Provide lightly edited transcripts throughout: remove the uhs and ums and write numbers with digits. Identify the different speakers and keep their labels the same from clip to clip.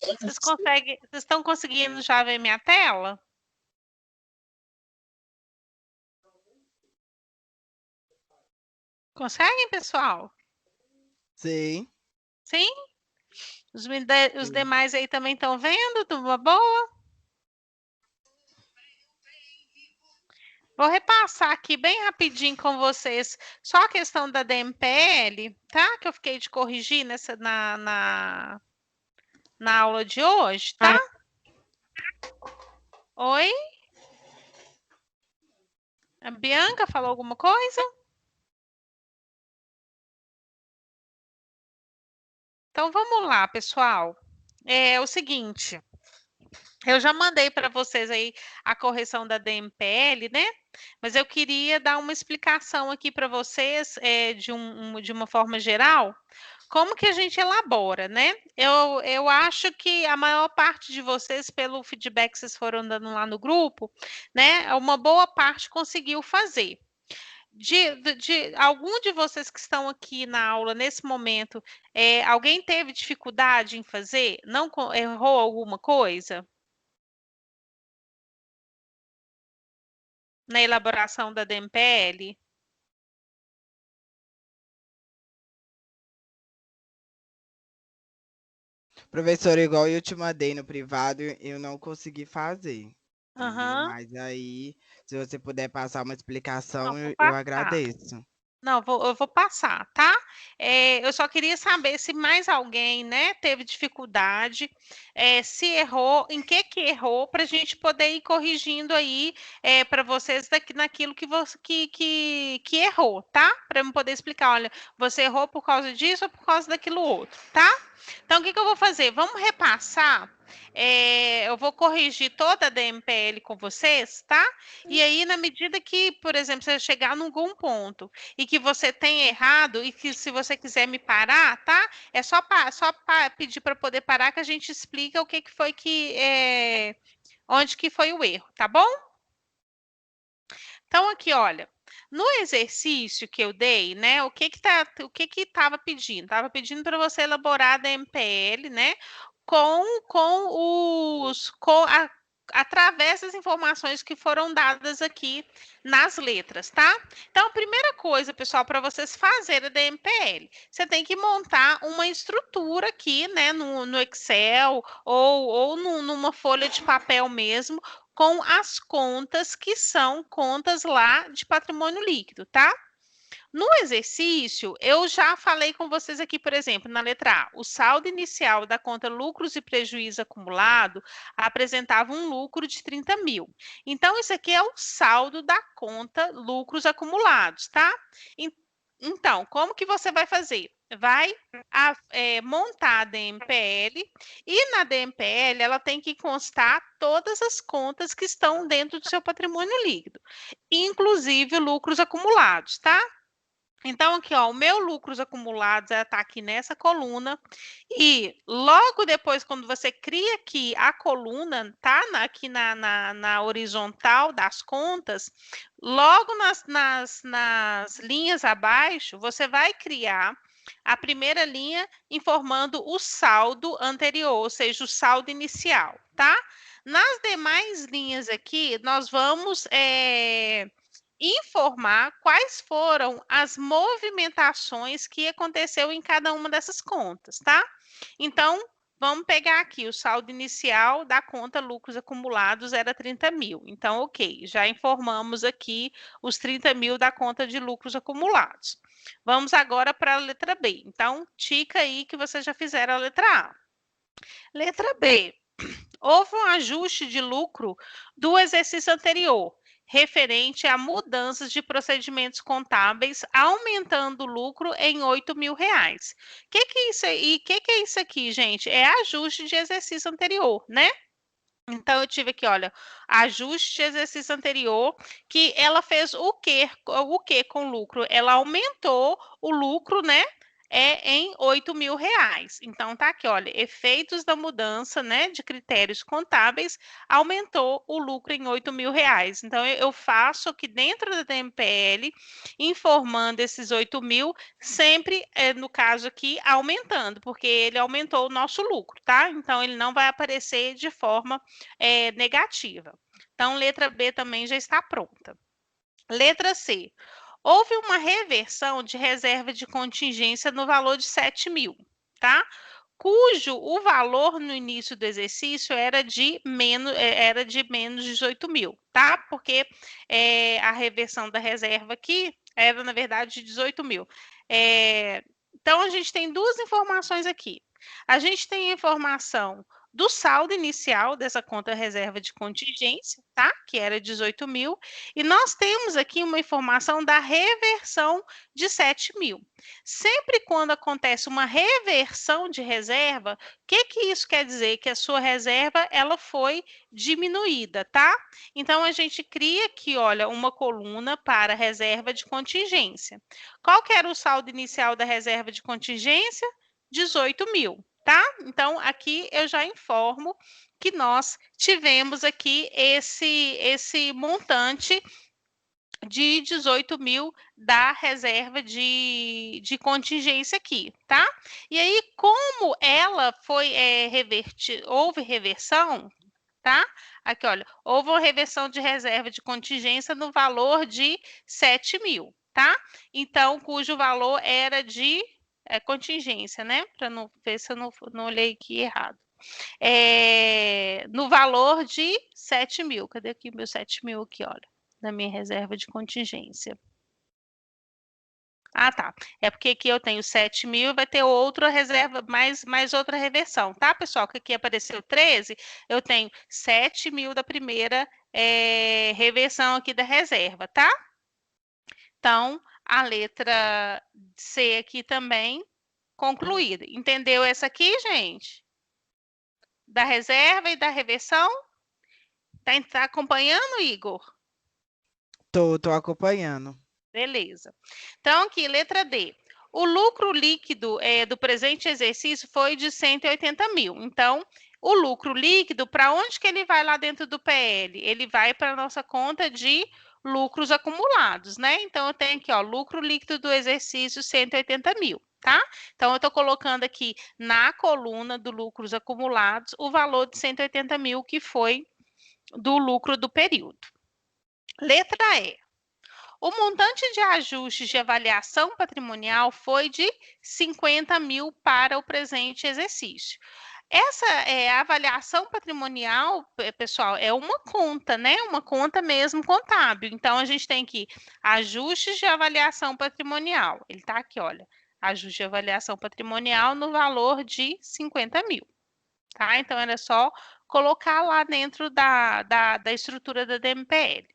Speaker 1: Vocês estão conseguindo já ver minha tela? Conseguem, pessoal?
Speaker 2: Sim.
Speaker 1: Sim? Os demais aí também estão vendo? Tudo boa? Vou repassar aqui bem rapidinho com vocês só a questão da DMPL, tá? Que eu fiquei de corrigir na aula de hoje, tá? Oi? A Bianca falou alguma coisa? Então vamos lá, pessoal. É o seguinte, eu já mandei para vocês aí a correção da DMPL, né? Mas eu queria dar uma explicação aqui para vocês de uma forma geral, como que a gente elabora, né? Eu acho que a maior parte de vocês, pelo feedback que vocês foram dando lá no grupo, né? Uma boa parte conseguiu fazer. De algum de vocês que estão aqui na aula nesse momento, alguém teve dificuldade em fazer? Não errou alguma coisa? Na elaboração da DMPL?
Speaker 2: Professor, igual eu te mandei no privado, eu não consegui fazer. Entendeu?
Speaker 1: Aham.
Speaker 2: Mas aí, se você puder passar uma explicação,
Speaker 1: Não, vou
Speaker 2: eu
Speaker 1: passar.
Speaker 2: agradeço.
Speaker 1: Não, eu vou passar, tá? Eu só queria saber se mais alguém, né, teve dificuldade, se errou, em que errou, para a gente poder ir corrigindo aí para vocês naquilo que você que errou, tá? Para eu poder explicar, olha, você errou por causa disso ou por causa daquilo outro, tá? Então, o que eu vou fazer? Vamos repassar. Eu vou corrigir toda a DMPL com vocês, tá? E aí, na medida que, por exemplo, você chegar num algum ponto e que você tenha errado e que se você quiser me parar, tá? É só pedir para poder parar que a gente explica o que foi onde que foi o erro, tá bom? Então aqui, olha, no exercício que eu dei, né, o que que estava pedindo? Estava pedindo para você elaborar a DMPL, né, através das informações que foram dadas aqui nas letras, tá? Então, a primeira coisa, pessoal, para vocês fazerem a DMPL, você tem que montar uma estrutura aqui, né, no Excel ou numa folha de papel mesmo, com as contas que são contas lá de patrimônio líquido, tá? No exercício, eu já falei com vocês aqui, por exemplo, na letra A, o saldo inicial da conta lucros e prejuízo acumulado apresentava um lucro de 30 mil. Então, isso aqui é o saldo da conta lucros acumulados, tá? Então, como que você vai fazer? Vai montar a DMPL e na DMPL ela tem que constar todas as contas que estão dentro do seu patrimônio líquido, inclusive lucros acumulados, tá? Então, aqui, ó, o meu lucros acumulados está aqui nessa coluna. E logo depois, quando você cria aqui a coluna, tá? Aqui na horizontal das contas, logo nas linhas abaixo, você vai criar a primeira linha informando o saldo anterior, ou seja, o saldo inicial, tá? Nas demais linhas aqui, nós vamos informar quais foram as movimentações que aconteceu em cada uma dessas contas, tá? Então, vamos pegar aqui o saldo inicial da conta lucros acumulados era 30 mil. Então, ok, já informamos aqui os 30 mil da conta de lucros acumulados. Vamos agora para a letra B. Então, tica aí que vocês já fizeram a letra A. Letra B. Houve um ajuste de lucro do exercício anterior, referente a mudanças de procedimentos contábeis, aumentando o lucro em 8 mil reais. O que é isso aí? O que é isso aqui, gente? É ajuste de exercício anterior, né? Então, eu tive aqui, olha, ajuste de exercício anterior, que ela fez o quê com lucro? Ela aumentou o lucro, né? é em R$ 8.000. Então, tá aqui, olha, efeitos da mudança, né, de critérios contábeis, aumentou o lucro em R$ 8.000. Então, eu faço aqui dentro da DMPL, informando esses 8.000, sempre, no caso aqui, aumentando, porque ele aumentou o nosso lucro, tá? Então, ele não vai aparecer de forma negativa. Então, letra B também já está pronta. Letra C. Houve uma reversão de reserva de contingência no valor de 7.000, tá? Cujo o valor no início do exercício era de menos 18.000, tá? Porque a reversão da reserva aqui era, na verdade, 18.000. Então, a gente tem duas informações aqui. A gente tem a informação do saldo inicial dessa conta reserva de contingência, tá? Que era 18.000. E nós temos aqui uma informação da reversão de 7.000. Sempre quando acontece uma reversão de reserva, o que isso quer dizer? Que a sua reserva ela foi diminuída, tá? Então, a gente cria aqui, olha, uma coluna para reserva de contingência. Qual que era o saldo inicial da reserva de contingência? 18.000. Tá? Então, aqui eu já informo que nós tivemos aqui esse montante de 18.000 da reserva de contingência aqui, tá? E aí, como ela foi revertida, houve reversão, tá? Aqui, olha, houve uma reversão de reserva de contingência no valor de 7.000, tá? Então, cujo valor era de contingência, né? Para não ver se eu não olhei aqui errado. No valor de 7.000. Cadê aqui o meu 7.000 aqui, olha, na minha reserva de contingência? Ah, tá. É porque aqui eu tenho 7.000 e vai ter outra reserva, mais outra reversão, tá, pessoal? Que aqui apareceu 13, eu tenho 7.000 da primeira reversão aqui da reserva, tá? Então, a letra C aqui também concluída. Entendeu essa aqui, gente? Da reserva e da reversão? Tá acompanhando, Igor?
Speaker 2: Tô acompanhando.
Speaker 1: Beleza. Então, aqui, letra D. O lucro líquido do presente exercício foi de 180.000. Então, o lucro líquido, para onde que ele vai lá dentro do PL? Ele vai para a nossa conta de lucros acumulados, né? Então, eu tenho aqui, ó, lucro líquido do exercício 180.000, tá? Então, eu estou colocando aqui na coluna do lucros acumulados o valor de 180.000 que foi do lucro do período. Letra E. O montante de ajustes de avaliação patrimonial foi de 50.000 para o presente exercício. Essa avaliação patrimonial, pessoal, é uma conta, né? Uma conta mesmo contábil. Então, a gente tem aqui ajustes de avaliação patrimonial. Ele está aqui, olha, ajuste de avaliação patrimonial no valor de 50.000. Tá? Então, era só colocar lá dentro da estrutura da DMPL.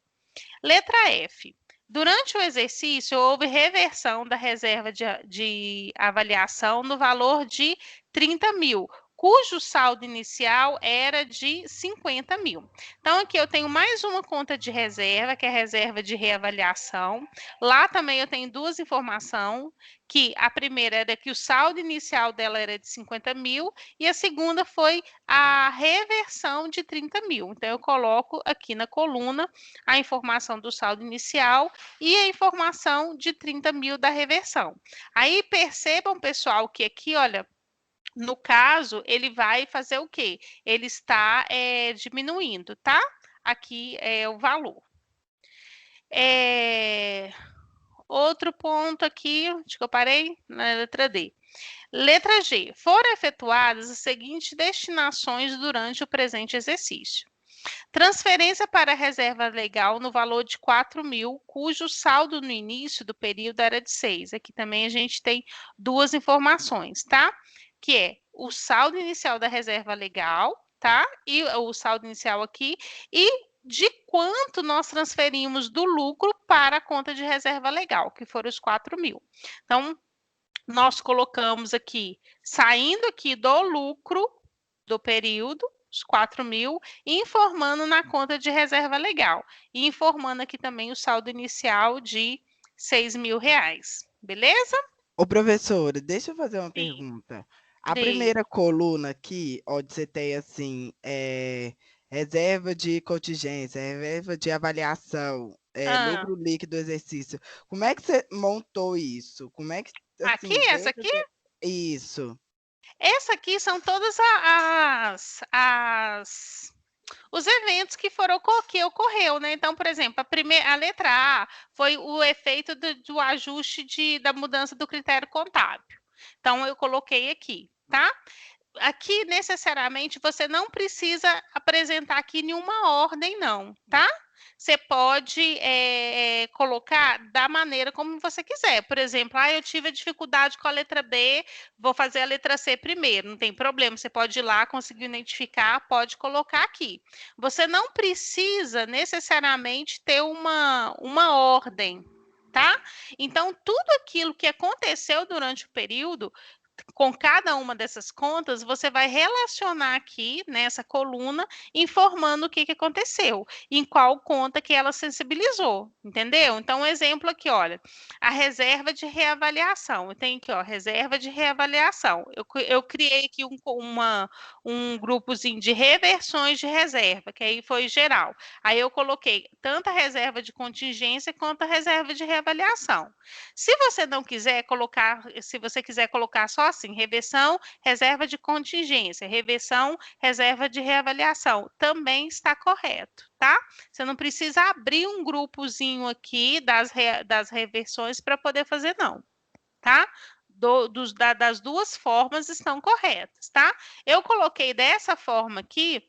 Speaker 1: Letra F. Durante o exercício, houve reversão da reserva de avaliação no valor de 30.000, cujo saldo inicial era de 50.000. Então, aqui eu tenho mais uma conta de reserva, que é a reserva de reavaliação. Lá também eu tenho duas informações, que a primeira era que o saldo inicial dela era de 50.000 e a segunda foi a reversão de 30.000. Então, eu coloco aqui na coluna a informação do saldo inicial e a informação de 30.000 da reversão. Aí, percebam, pessoal, que aqui, olha, no caso, ele vai fazer o quê? Ele está diminuindo, tá? Aqui é o valor. Outro ponto aqui, acho que eu parei na letra D. Letra G. Foram efetuadas as seguintes destinações durante o presente exercício. Transferência para a reserva legal no valor de 4.000, cujo saldo no início do período era de 6. Aqui também a gente tem duas informações, tá? Que é o saldo inicial da reserva legal, tá? E o saldo inicial aqui, e de quanto nós transferimos do lucro para a conta de reserva legal, que foram os 4.000. Então, nós colocamos aqui, saindo aqui do lucro do período, os 4.000, informando na conta de reserva legal. E informando aqui também o saldo inicial de R$ 6.000. Beleza?
Speaker 2: Ô, professora, deixa eu fazer uma
Speaker 1: Sim,
Speaker 2: pergunta. A
Speaker 1: dei.
Speaker 2: primeira coluna aqui, onde você tem assim, reserva de contingência, reserva de avaliação,
Speaker 1: Ah,
Speaker 2: lucro líquido do exercício. Como é que você montou isso? Como é que,
Speaker 1: aqui,
Speaker 2: assim,
Speaker 1: essa
Speaker 2: dentro
Speaker 1: aqui?
Speaker 2: isso,
Speaker 1: Essa aqui são todas os eventos que ocorreu, né? Então, por exemplo, a letra A foi o efeito do ajuste da mudança do critério contábil. Então, eu coloquei aqui, tá? Aqui, necessariamente, você não precisa apresentar aqui nenhuma ordem, não, tá? Você pode colocar da maneira como você quiser. Por exemplo, eu tive dificuldade com a letra B, vou fazer a letra C primeiro, não tem problema. Você pode ir lá, conseguir identificar, pode colocar aqui. Você não precisa necessariamente ter uma ordem, tá? Então, tudo aquilo que aconteceu durante o período com cada uma dessas contas, você vai relacionar aqui nessa coluna, informando o que aconteceu, em qual conta que ela sensibilizou, entendeu? Então, um exemplo aqui, olha, a reserva de reavaliação. Eu tenho aqui, ó, reserva de reavaliação. Eu criei aqui um grupozinho de reversões de reserva, que aí foi geral. Aí eu coloquei tanto a reserva de contingência quanto a reserva de reavaliação. Se você não quiser colocar, se você quiser colocar só assim, reversão, reserva de contingência, reversão, reserva de reavaliação, também está correto, tá? Você não precisa abrir um grupozinho aqui das reversões para poder fazer, não, tá? Das duas formas estão corretas, tá? Eu coloquei dessa forma aqui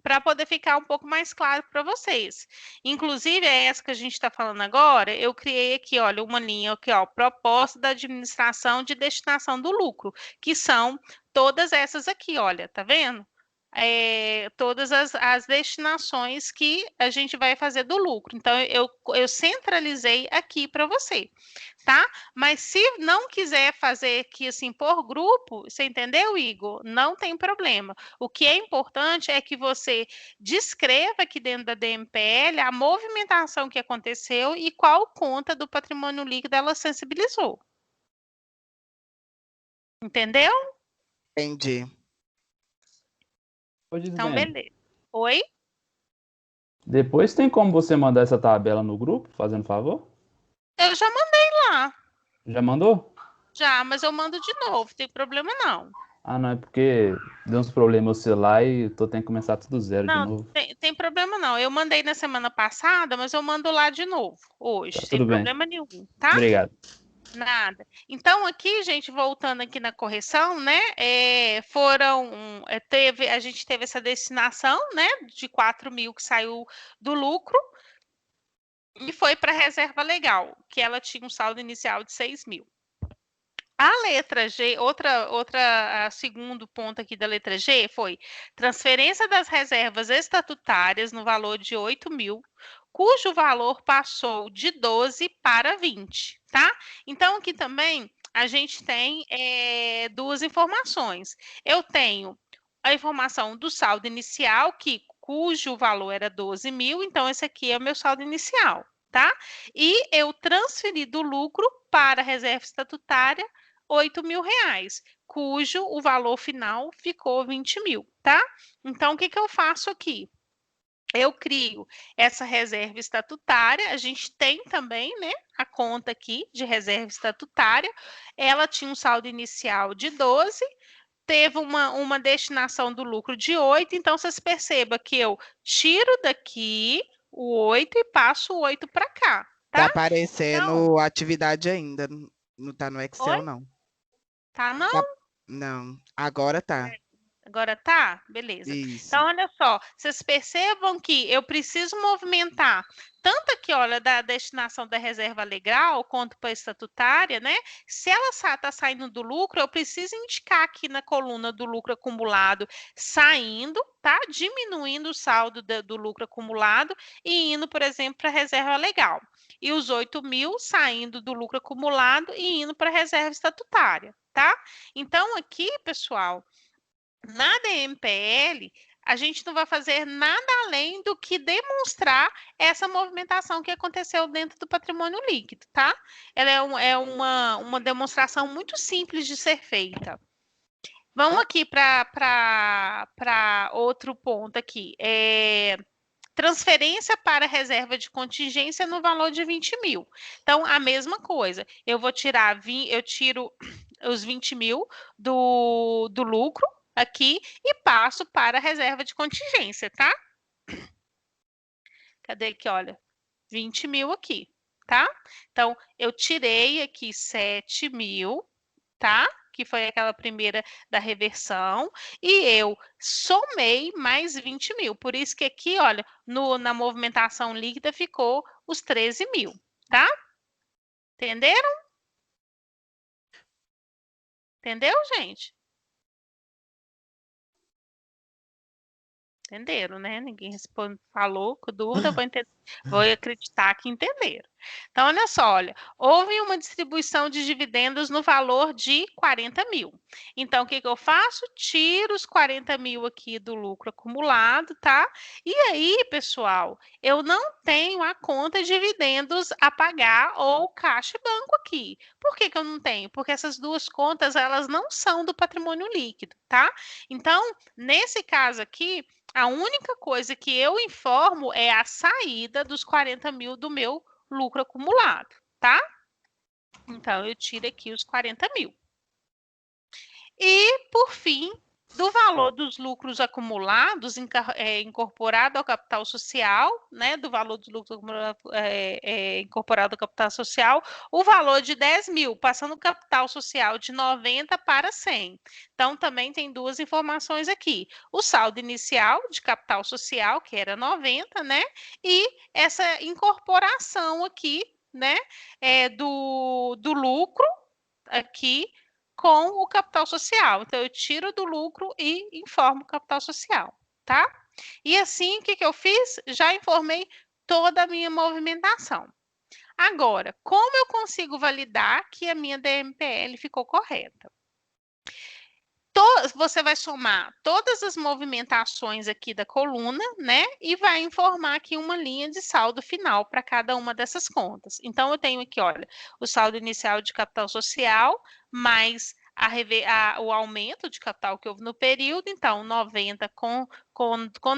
Speaker 1: para poder ficar um pouco mais claro para vocês. Inclusive, é essa que a gente está falando agora, eu criei aqui, olha, uma linha aqui, ó, proposta da administração de destinação do lucro, que são todas essas aqui, olha, tá vendo? Todas as destinações que a gente vai fazer do lucro. Então, eu centralizei aqui para você, tá? Mas se não quiser fazer aqui assim por grupo, você entendeu, Igor? Não tem problema. O que é importante é que você descreva aqui dentro da DMPL a movimentação que aconteceu e qual conta do patrimônio líquido ela sensibilizou. Entendeu?
Speaker 2: entendi.
Speaker 3: Ô,
Speaker 1: Então,
Speaker 3: Gislene,
Speaker 1: beleza. Oi?
Speaker 3: depois tem como você mandar essa tabela no grupo, fazendo favor?
Speaker 1: Eu já mandei lá,
Speaker 3: Já mandou?
Speaker 1: já, mas eu mando de novo, tem problema não.
Speaker 3: Ah, não, é porque deu uns problemas no celular e tô tendo que começar tudo zero de
Speaker 1: Não,
Speaker 3: novo.
Speaker 1: tem problema não. Eu mandei na semana passada, mas eu mando lá de novo,
Speaker 3: Tá
Speaker 1: hoje, sem
Speaker 3: tudo bem.
Speaker 1: problema nenhum, tá?
Speaker 3: Obrigado.
Speaker 1: Nada. Então, aqui, gente, voltando aqui na correção, né? A gente teve essa destinação, né? De 4 mil que saiu do lucro e foi para a reserva legal, que ela tinha um saldo inicial de 6 mil. A letra G, segundo ponto aqui da letra G foi transferência das reservas estatutárias no valor de 8 mil, cujo valor passou de 12 para 20, tá? Então, aqui também a gente tem duas informações. Eu tenho a informação do saldo inicial, cujo valor era 12 mil, então esse aqui é o meu saldo inicial, tá? E eu transferi do lucro para a reserva estatutária 8 mil reais, cujo o valor final ficou 20 mil, tá? Então, o que eu faço aqui? Eu crio essa reserva estatutária, a gente tem também, né, a conta aqui de reserva estatutária, ela tinha um saldo inicial de 12, teve uma destinação do lucro de 8, então vocês percebam que eu tiro daqui o 8 e passo o 8 para cá,
Speaker 2: Tá
Speaker 1: tá? Então,
Speaker 2: aparecendo atividade ainda, não tá no
Speaker 1: oi?
Speaker 2: Excel, não.
Speaker 1: Tá não?
Speaker 2: Tá- não, agora tá.
Speaker 1: Agora tá? Beleza.
Speaker 2: Isso.
Speaker 1: Então, olha só, vocês percebam que eu preciso movimentar tanto aqui, olha, da destinação da reserva legal quanto para a estatutária, né? Se ela está saindo do lucro, eu preciso indicar aqui na coluna do lucro acumulado saindo, tá? Diminuindo o saldo do lucro acumulado e indo, por exemplo, para a reserva legal. E os 8 mil saindo do lucro acumulado e indo para a reserva estatutária, tá? Então, aqui, pessoal, na DMPL, a gente não vai fazer nada além do que demonstrar essa movimentação que aconteceu dentro do patrimônio líquido, tá? Ela é uma demonstração muito simples de ser feita. Vamos aqui para outro ponto aqui. Transferência para reserva de contingência no valor de 20 mil. Então, a mesma coisa. Eu tiro os 20 mil do lucro aqui e passo para a reserva de contingência, tá? Cadê aqui, olha? 20 mil aqui, tá? Então, eu tirei aqui 7 mil, tá? Que foi aquela primeira da reversão, e eu somei mais 20 mil. Por isso que aqui, olha, na movimentação líquida ficou os 13 mil, tá? Entenderam? Entendeu, gente? Entenderam, né? Ninguém falou com dúvida, vou acreditar que entenderam. Então, olha só, houve uma distribuição de dividendos no valor de 40 mil. Então, o que eu faço? Tiro os 40 mil aqui do lucro acumulado, tá? E aí, pessoal, eu não tenho a conta de dividendos a pagar ou caixa e banco aqui. Por que eu não tenho? Porque essas duas contas, elas não são do patrimônio líquido, tá? Então, nesse caso aqui, a única coisa que eu informo é a saída dos 40 mil do meu lucro acumulado, tá? Então, eu tiro aqui os 40 mil. E, por fim, do valor dos lucros acumulados, incorporado ao capital social, né, do valor dos lucros incorporado ao capital social, o valor de 10 mil, passando o capital social de 90 para 100. Então, também tem duas informações aqui. O saldo inicial de capital social, que era 90, né, e essa incorporação aqui, né, do lucro aqui, com o capital social. Então, eu tiro do lucro e informo o capital social, tá? E assim, o que eu fiz? Já informei toda a minha movimentação. Agora, como eu consigo validar que a minha DMPL ficou correta? Você vai somar todas as movimentações aqui da coluna, né? E vai informar aqui uma linha de saldo final para cada uma dessas contas. Então, eu tenho aqui, olha, o saldo inicial de capital social, mais o aumento de capital que houve no período. Então, 90 com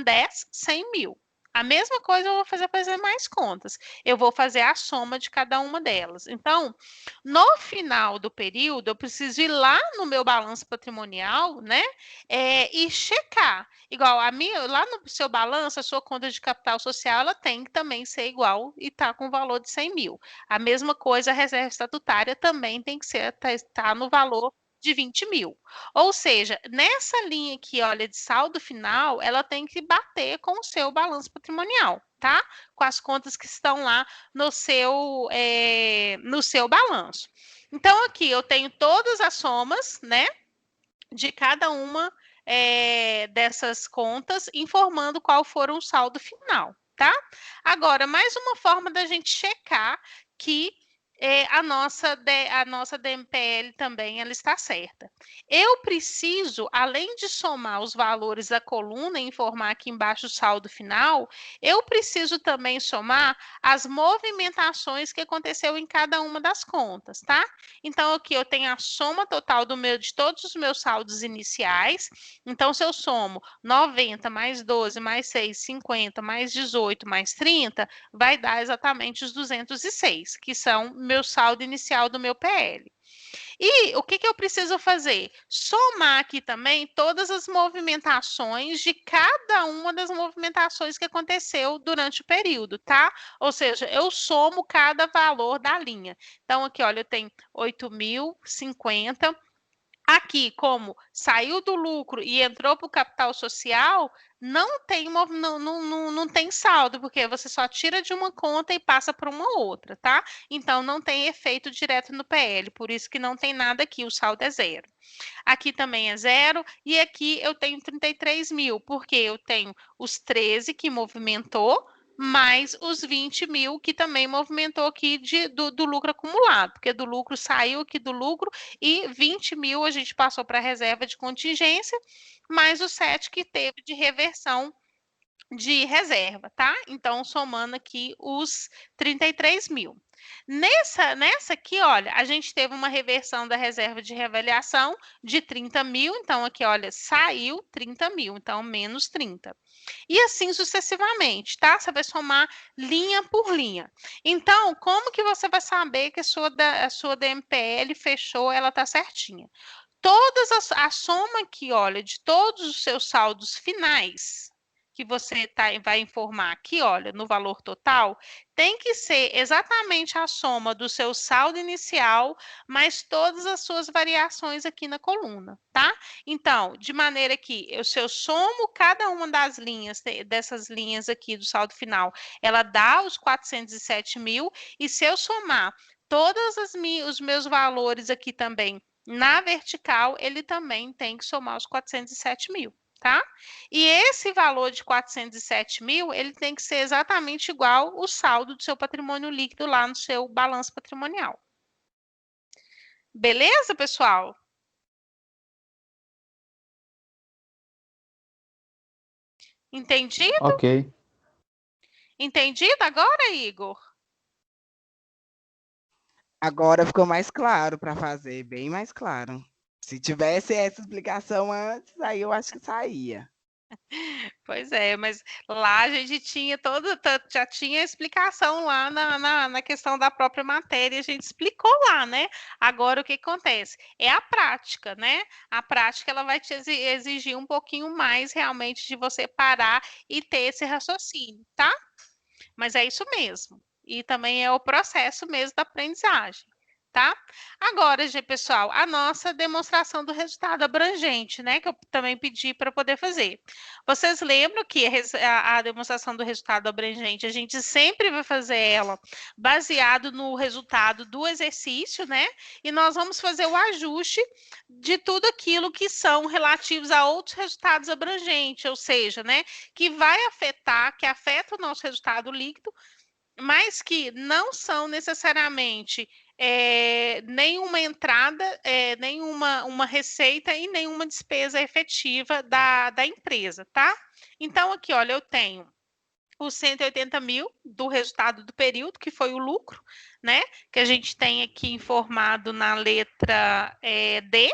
Speaker 1: 10, 100 mil. A mesma coisa eu vou fazer mais contas. Eu vou fazer a soma de cada uma delas. Então, no final do período, eu preciso ir lá no meu balanço patrimonial, né? E checar. Igual a minha, lá no seu balanço, a sua conta de capital social, ela tem que também ser igual e tá com o valor de 100 mil. A mesma coisa, a reserva estatutária também tem que ser, tá no valor de 20 mil. Ou seja, nessa linha aqui, olha, de saldo final, ela tem que bater com o seu balanço patrimonial, tá? Com as contas que estão lá no seu balanço. Então, aqui eu tenho todas as somas, né, de cada uma dessas contas, informando qual foram o saldo final, tá? Agora, mais uma forma da gente checar que a nossa DMPL também ela está certa. Eu preciso, além de somar os valores da coluna e informar aqui embaixo o saldo final, eu preciso também somar as movimentações que aconteceu em cada uma das contas, tá? Então, aqui eu tenho a soma total de todos os meus saldos iniciais. Então, se eu somo 90 mais 12 mais 6, 50 mais 18 mais 30, vai dar exatamente os 206, que são meu saldo inicial do meu PL. E o que eu preciso fazer? Somar aqui também todas as movimentações de cada uma das movimentações que aconteceu durante o período, tá? Ou seja, eu somo cada valor da linha. Então, aqui, olha, eu tenho 8.050. Aqui, como saiu do lucro e entrou para o capital social, não tem saldo, porque você só tira de uma conta e passa para uma outra, tá? Então, não tem efeito direto no PL, por isso que não tem nada aqui, o saldo é zero. Aqui também é zero, e aqui eu tenho 33 mil, porque eu tenho os 13 que movimentou, mais os 20 mil que também movimentou aqui do lucro acumulado, porque do lucro saiu aqui do lucro e 20 mil a gente passou para a reserva de contingência mais os 7 que teve de reversão de reserva, tá? Então, somando aqui os 33 mil. Nessa aqui, olha, a gente teve uma reversão da reserva de reavaliação de 30 mil, então aqui, olha, saiu 30 mil, então menos 30. E assim sucessivamente, tá? Você vai somar linha por linha. Então, como que você vai saber que a sua DMPL fechou, ela tá certinha? A soma aqui, olha, de todos os seus saldos finais, que você vai informar aqui, olha, no valor total, tem que ser exatamente a soma do seu saldo inicial, mais todas as suas variações aqui na coluna, tá? Então, de maneira que se eu somo cada uma das linhas, dessas linhas aqui do saldo final, ela dá os 407 mil, e se eu somar todos os meus valores aqui também na vertical, ele também tem que somar os 407 mil. Tá? E esse valor de 407 mil, ele tem que ser exatamente igual o saldo do seu patrimônio líquido lá no seu balanço patrimonial. Beleza, pessoal? Entendido?
Speaker 3: Ok.
Speaker 1: Entendido agora, Igor?
Speaker 2: Agora ficou mais claro para fazer, bem mais claro. Se tivesse essa explicação antes, aí eu acho que saía.
Speaker 1: Pois é, mas lá a gente tinha já tinha explicação lá na questão da própria matéria, a gente explicou lá, né? Agora o que acontece? É a prática, né? A prática ela vai te exigir um pouquinho mais realmente de você parar e ter esse raciocínio, tá? Mas é isso mesmo. E também é o processo mesmo da aprendizagem. Tá? Agora, pessoal, a nossa demonstração do resultado abrangente, né? Que eu também pedi para poder fazer. Vocês lembram que a demonstração do resultado abrangente, a gente sempre vai fazer ela baseado no resultado do exercício, né? E nós vamos fazer o ajuste de tudo aquilo que são relativos a outros resultados abrangentes, ou seja, né? Que afeta o nosso resultado líquido, mas que não são necessariamente nenhuma entrada, nenhuma uma receita e nenhuma despesa efetiva da empresa, tá? Então, aqui, olha, eu tenho os 180 mil do resultado do período, que foi o lucro, né? Que a gente tem aqui informado na letra D,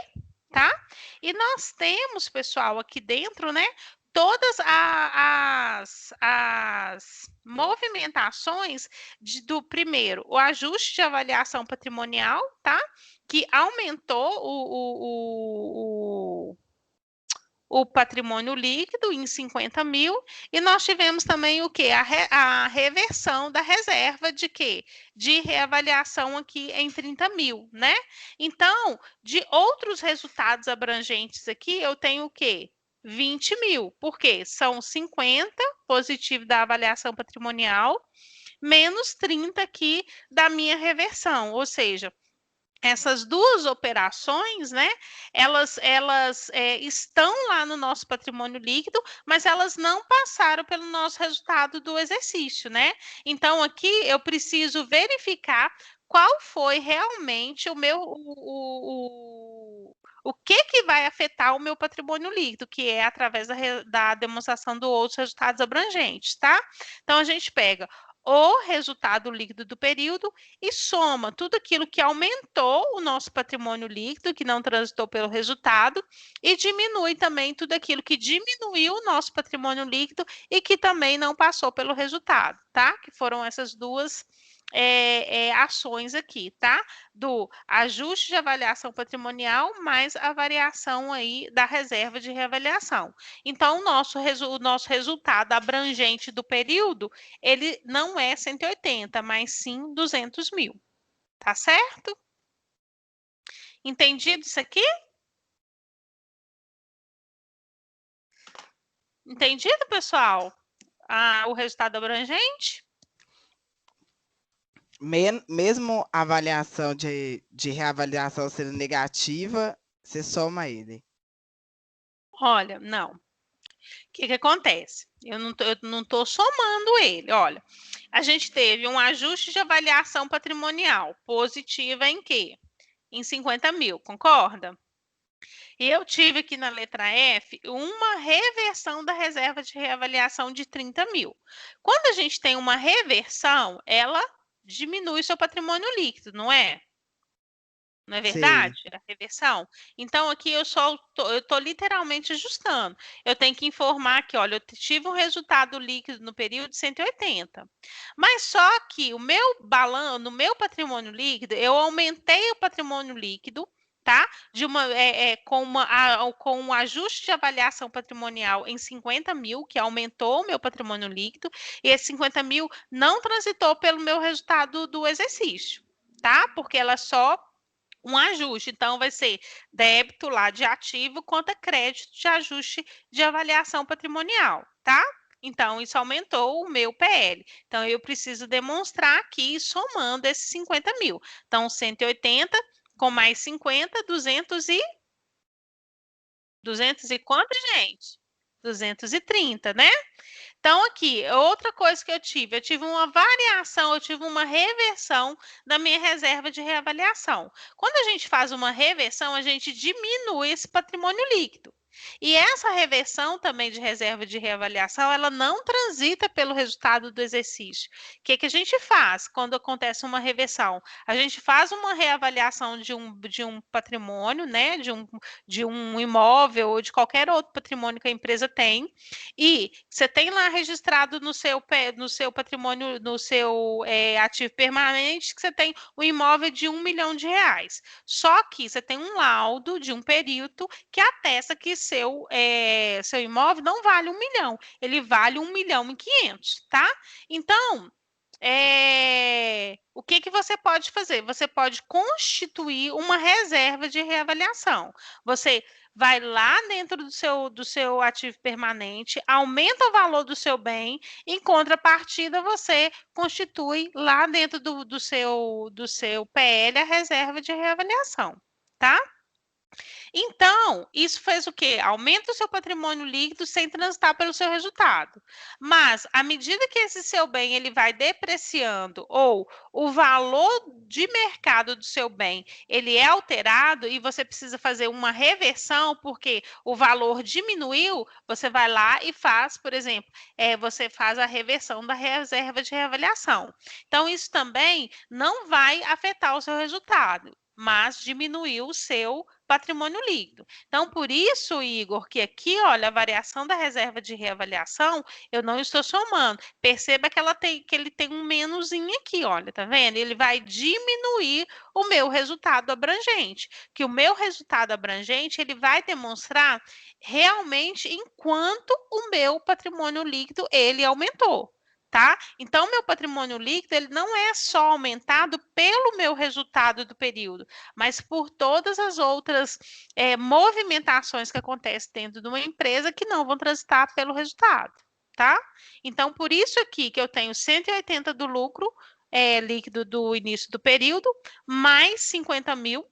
Speaker 1: tá? E nós temos, pessoal, aqui dentro, né? Todas as movimentações do primeiro, o ajuste de avaliação patrimonial, tá? Que aumentou o patrimônio líquido em 50 mil, e nós tivemos também o que? A reversão da reserva de quê? De reavaliação aqui em 30 mil, né? Então, de outros resultados abrangentes aqui, eu tenho o quê? 20 mil, porque são 50 positivo da avaliação patrimonial, menos 30 aqui da minha reversão, ou seja, essas duas operações, né, elas estão lá no nosso patrimônio líquido, mas elas não passaram pelo nosso resultado do exercício, né? Então, aqui eu preciso verificar qual foi realmente o que vai afetar o meu patrimônio líquido, que é através da demonstração do outros resultados abrangentes, tá? Então, a gente pega o resultado líquido do período e soma tudo aquilo que aumentou o nosso patrimônio líquido, que não transitou pelo resultado, e diminui também tudo aquilo que diminuiu o nosso patrimônio líquido e que também não passou pelo resultado, tá? Que foram essas duas ações aqui, tá? Do ajuste de avaliação patrimonial mais a variação aí da reserva de reavaliação. Então, o nosso resultado abrangente do período, ele não é 180, mas sim 200 mil. Tá certo? Entendido isso aqui? Entendido, pessoal? O resultado abrangente?
Speaker 2: Mesmo a avaliação de reavaliação sendo negativa, você soma ele.
Speaker 1: Olha, não. O que acontece? Eu não tô somando ele. Olha, a gente teve um ajuste de avaliação patrimonial positiva em quê? Em 50 mil, concorda? E eu tive aqui na letra F uma reversão da reserva de reavaliação de 30 mil. Quando a gente tem uma reversão, ela diminui seu patrimônio líquido, não é? Não é
Speaker 2: Sei.
Speaker 1: verdade? A reversão. Então, aqui eu estou literalmente ajustando. Eu tenho que informar que, olha, eu tive um resultado líquido no período de 180. Mas só que o meu balanço, no meu patrimônio líquido, eu aumentei o patrimônio líquido, tá? Com um ajuste de avaliação patrimonial em 50 mil, que aumentou o meu patrimônio líquido, e esse 50 mil não transitou pelo meu resultado do exercício, tá? Porque ela só um ajuste. Então, vai ser débito lá de ativo contra crédito de ajuste de avaliação patrimonial, tá? Então, isso aumentou o meu PL. Então, eu preciso demonstrar aqui, somando esses 50 mil. Então, 180 com mais 50, 200 e quanto, gente? 230, né? Então, aqui, outra coisa que eu tive uma variação, eu tive uma reversão da minha reserva de reavaliação. Quando a gente faz uma reversão, a gente diminui esse patrimônio líquido. E essa reversão também de reserva de reavaliação, ela não transita pelo resultado do exercício. O que a gente faz quando acontece uma reversão? A gente faz uma reavaliação de um patrimônio, né? De um imóvel ou de qualquer outro patrimônio que a empresa tem, e você tem lá registrado no seu patrimônio, no seu ativo permanente, que você tem o imóvel de R$ 1 milhão. Só que você tem um laudo de um perito que atesta que seu imóvel não vale 1 milhão, ele vale 1.500.000, tá? Então, o que você pode fazer? Você pode constituir uma reserva de reavaliação. Você vai lá dentro do seu ativo permanente, aumenta o valor do seu bem, em contrapartida, você constitui lá dentro do seu PL a reserva de reavaliação, tá? Então, isso fez o quê? Aumenta o seu patrimônio líquido sem transitar pelo seu resultado. Mas, à medida que esse seu bem ele vai depreciando ou o valor de mercado do seu bem ele é alterado e você precisa fazer uma reversão porque o valor diminuiu, você vai lá e faz, por exemplo, você faz a reversão da reserva de reavaliação. Então, isso também não vai afetar o seu resultado, mas diminuiu o seu patrimônio líquido. Então, por isso, Igor, que aqui, olha, a variação da reserva de reavaliação, eu não estou somando. Perceba que ele tem um menuzinho aqui, olha, tá vendo? Ele vai diminuir o meu resultado abrangente, que o meu resultado abrangente, ele vai demonstrar realmente enquanto o meu patrimônio líquido, ele aumentou. Tá? Então, meu patrimônio líquido ele não é só aumentado pelo meu resultado do período, mas por todas as outras movimentações que acontecem dentro de uma empresa que não vão transitar pelo resultado, tá? Então, por isso aqui que eu tenho 180 do lucro líquido do início do período, mais 50 mil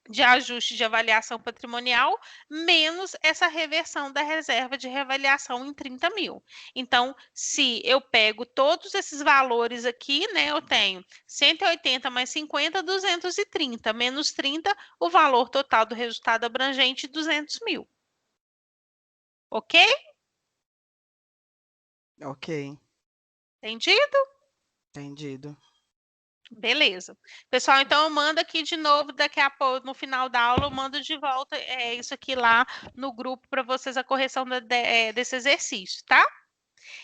Speaker 1: de ajuste de avaliação patrimonial, menos essa reversão da reserva de reavaliação em 30 mil. Então, se eu pego todos esses valores aqui, né, eu tenho 180 mais 50, 230, menos 30, o valor total do resultado abrangente, 200 mil. Ok?
Speaker 2: Ok,
Speaker 1: Entendido?
Speaker 2: entendido.
Speaker 1: Beleza. Pessoal, então eu mando aqui de novo, daqui a pouco, no final da aula, eu mando de volta isso aqui lá no grupo para vocês, a correção desse exercício, tá?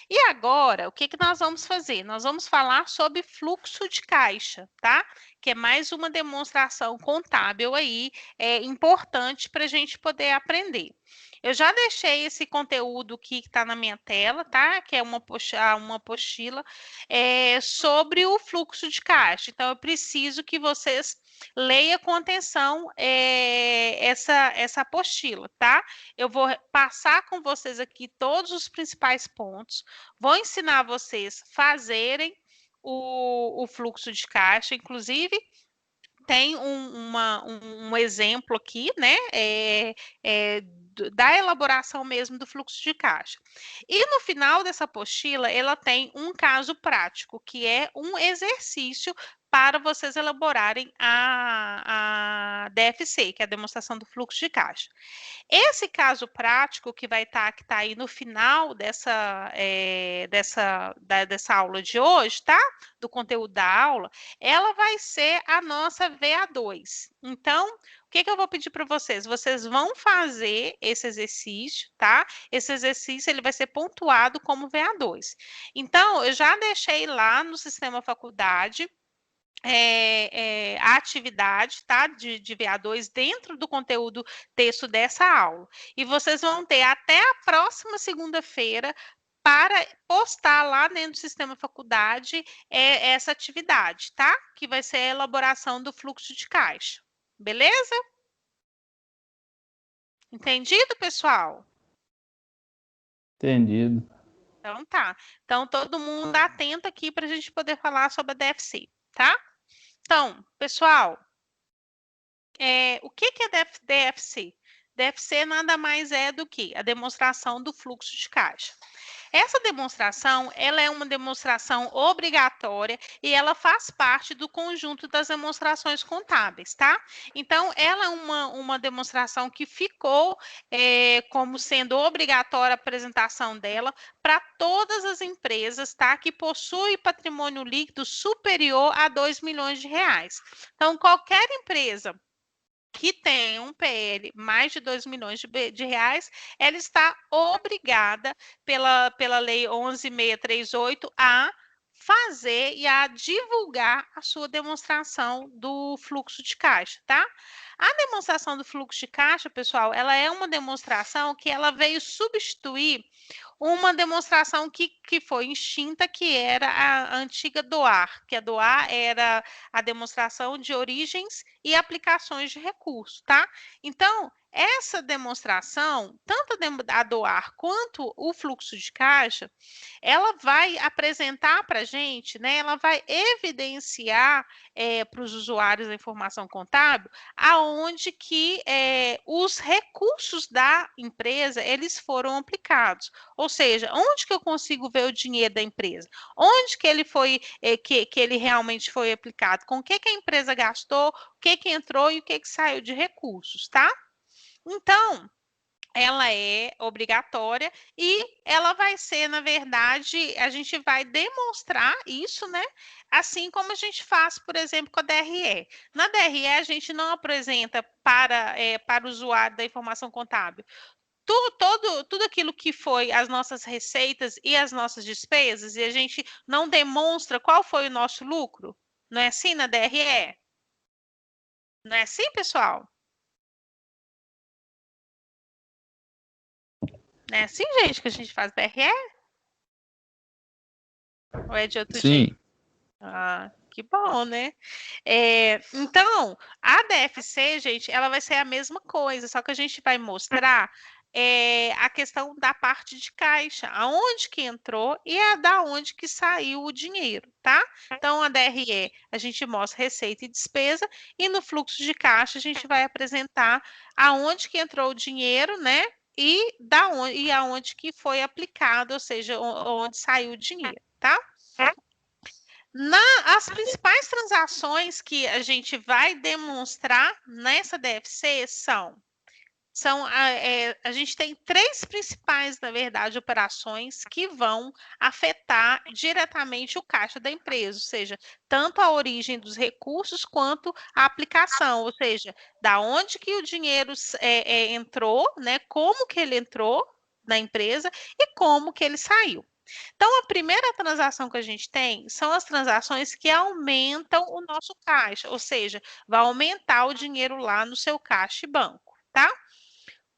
Speaker 1: E agora, o que nós vamos fazer? Nós vamos falar sobre fluxo de caixa, tá? Que é mais uma demonstração contábil aí, importante para a gente poder aprender. Eu já deixei esse conteúdo aqui que está na minha tela, tá? Que é uma apostila sobre o fluxo de caixa. Então, eu preciso que vocês leiam com atenção essa apostila, tá? Eu vou passar com vocês aqui todos os principais pontos, vou ensinar vocês a fazerem o fluxo de caixa, inclusive tem um exemplo aqui, né, da elaboração mesmo do fluxo de caixa. E no final dessa apostila, ela tem um caso prático, que é um exercício para vocês elaborarem a DFC, que é a demonstração do fluxo de caixa. Esse caso prático que que tá aí no final dessa aula de hoje, tá? Do conteúdo da aula, ela vai ser a nossa VA2. Então, o que eu vou pedir para vocês? Vocês vão fazer esse exercício, tá? Esse exercício ele vai ser pontuado como VA2. Então, eu já deixei lá no Sistema Faculdade a atividade, tá? De VA2 dentro do conteúdo texto dessa aula. E vocês vão ter até a próxima segunda-feira para postar lá dentro do Sistema Faculdade essa atividade, tá? Que vai ser a elaboração do fluxo de caixa. Beleza? Entendido, pessoal?
Speaker 3: Entendido.
Speaker 1: Então tá. Então todo mundo atento aqui para a gente poder falar sobre a DFC, tá? Então, pessoal, o que é DFC? DFC nada mais é do que a demonstração do fluxo de caixa. Essa demonstração, ela é uma demonstração obrigatória e ela faz parte do conjunto das demonstrações contábeis, tá? Então, ela é uma demonstração que ficou como sendo obrigatória a apresentação dela para todas as empresas, tá? Que possuem patrimônio líquido superior a 2 milhões de reais. Então, qualquer empresa que tem um PL mais de 2 milhões de reais, ela está obrigada pela Lei 11.638 a fazer e a divulgar a sua demonstração do fluxo de caixa, tá? A demonstração do fluxo de caixa, pessoal, ela é uma demonstração que ela veio substituir uma demonstração que foi extinta, que era a antiga DOAR, que a DOAR era a demonstração de origens e aplicações de recurso, tá? Então, essa demonstração, tanto a DOAR quanto o fluxo de caixa, ela vai apresentar para a gente, né? Ela vai evidenciar para os usuários da informação contábil aonde que os recursos da empresa eles foram aplicados. Ou seja, onde que eu consigo ver o dinheiro da empresa? Onde que ele foi, que ele realmente foi aplicado? Com o que a empresa gastou? O que entrou e o que saiu de recursos, tá? Então, ela é obrigatória e ela vai ser, na verdade, a gente vai demonstrar isso, né? Assim como a gente faz, por exemplo, com a DRE. Na DRE, a gente não apresenta para o usuário da informação contábil tudo aquilo que foi as nossas receitas e as nossas despesas, e a gente não demonstra qual foi o nosso lucro. Não é assim na DRE? Não é assim, pessoal? Não é assim, gente, que a gente faz DRE? Ou é de outro
Speaker 3: Sim.
Speaker 1: jeito? Ah, que bom, né? Então, a DFC, gente, ela vai ser a mesma coisa, só que a gente vai mostrar a questão da parte de caixa, aonde que entrou e da onde que saiu o dinheiro, tá? Então, a DRE, a gente mostra receita e despesa, e no fluxo de caixa a gente vai apresentar aonde que entrou o dinheiro, né? E aonde que foi aplicado, ou seja, onde saiu o dinheiro, tá? As principais transações que a gente vai demonstrar nessa DFC a gente tem três principais, na verdade, operações que vão afetar diretamente o caixa da empresa, ou seja, tanto a origem dos recursos quanto a aplicação, ou seja, da onde que o dinheiro entrou, né? Como que ele entrou na empresa e como que ele saiu. Então, a primeira transação que a gente tem são as transações que aumentam o nosso caixa, ou seja, vai aumentar o dinheiro lá no seu caixa e banco, tá?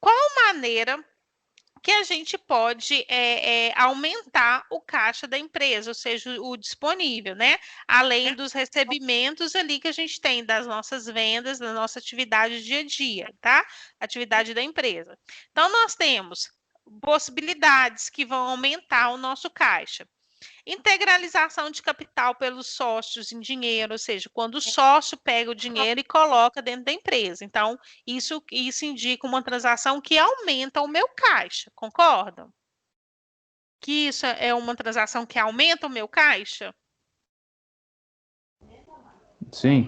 Speaker 1: Qual maneira que a gente pode aumentar o caixa da empresa, ou seja, o disponível, né? Além dos recebimentos ali que a gente tem das nossas vendas, da nossa atividade dia a dia, tá? Atividade da empresa. Então, nós temos possibilidades que vão aumentar o nosso caixa. Integralização de capital pelos sócios em dinheiro, ou seja, quando o sócio pega o dinheiro e coloca dentro da empresa. Então, isso indica uma transação que aumenta o meu caixa, concordam? Que isso é uma transação que aumenta o meu caixa?
Speaker 3: Sim.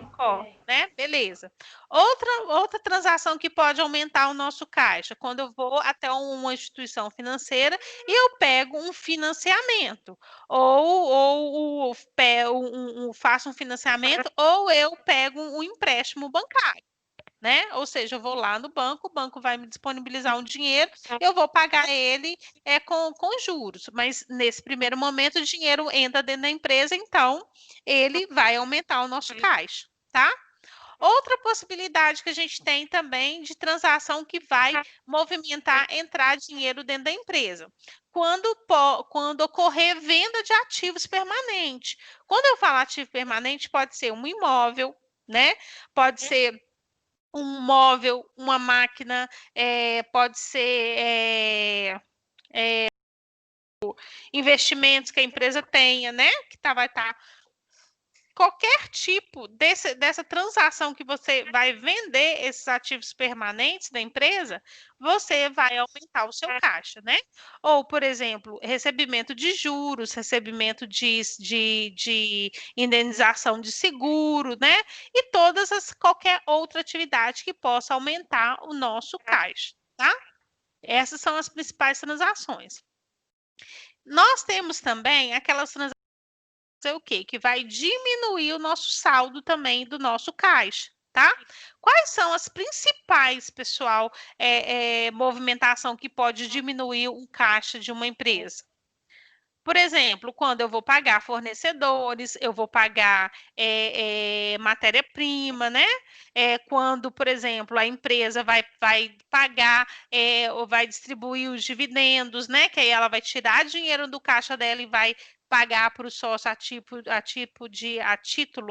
Speaker 1: Né? Beleza. Outra transação que pode aumentar o nosso caixa, quando eu vou até uma instituição financeira e eu pego um financiamento, ou faço um financiamento, ou eu pego um empréstimo bancário. Né? Ou seja, eu vou lá no banco, o banco vai me disponibilizar um dinheiro, eu vou pagar ele com juros, mas nesse primeiro momento o dinheiro entra dentro da empresa, então ele vai aumentar o nosso caixa, tá? Outra possibilidade que a gente tem também de transação que vai movimentar entrar dinheiro dentro da empresa. Quando ocorrer venda de ativos permanentes. Quando eu falo ativo permanente, pode ser um imóvel, né? Pode ser um móvel, uma máquina, pode ser investimentos que a empresa tenha, né? Que vai estar qualquer tipo dessa transação que você vai vender esses ativos permanentes da empresa, você vai aumentar o seu caixa, né? Ou, por exemplo, recebimento de juros, recebimento de indenização de seguro, né? E qualquer outra atividade que possa aumentar o nosso caixa, tá? Essas são as principais transações. Nós temos também aquelas transações o quê? Que vai diminuir o nosso saldo também do nosso caixa, tá? Quais são as principais, pessoal, movimentação que pode diminuir o caixa de uma empresa? Por exemplo, quando eu vou pagar fornecedores, eu vou pagar matéria-prima, né? Quando, por exemplo, a empresa vai pagar ou vai distribuir os dividendos, né? Que aí ela vai tirar dinheiro do caixa dela e vai pagar para o sócio a título,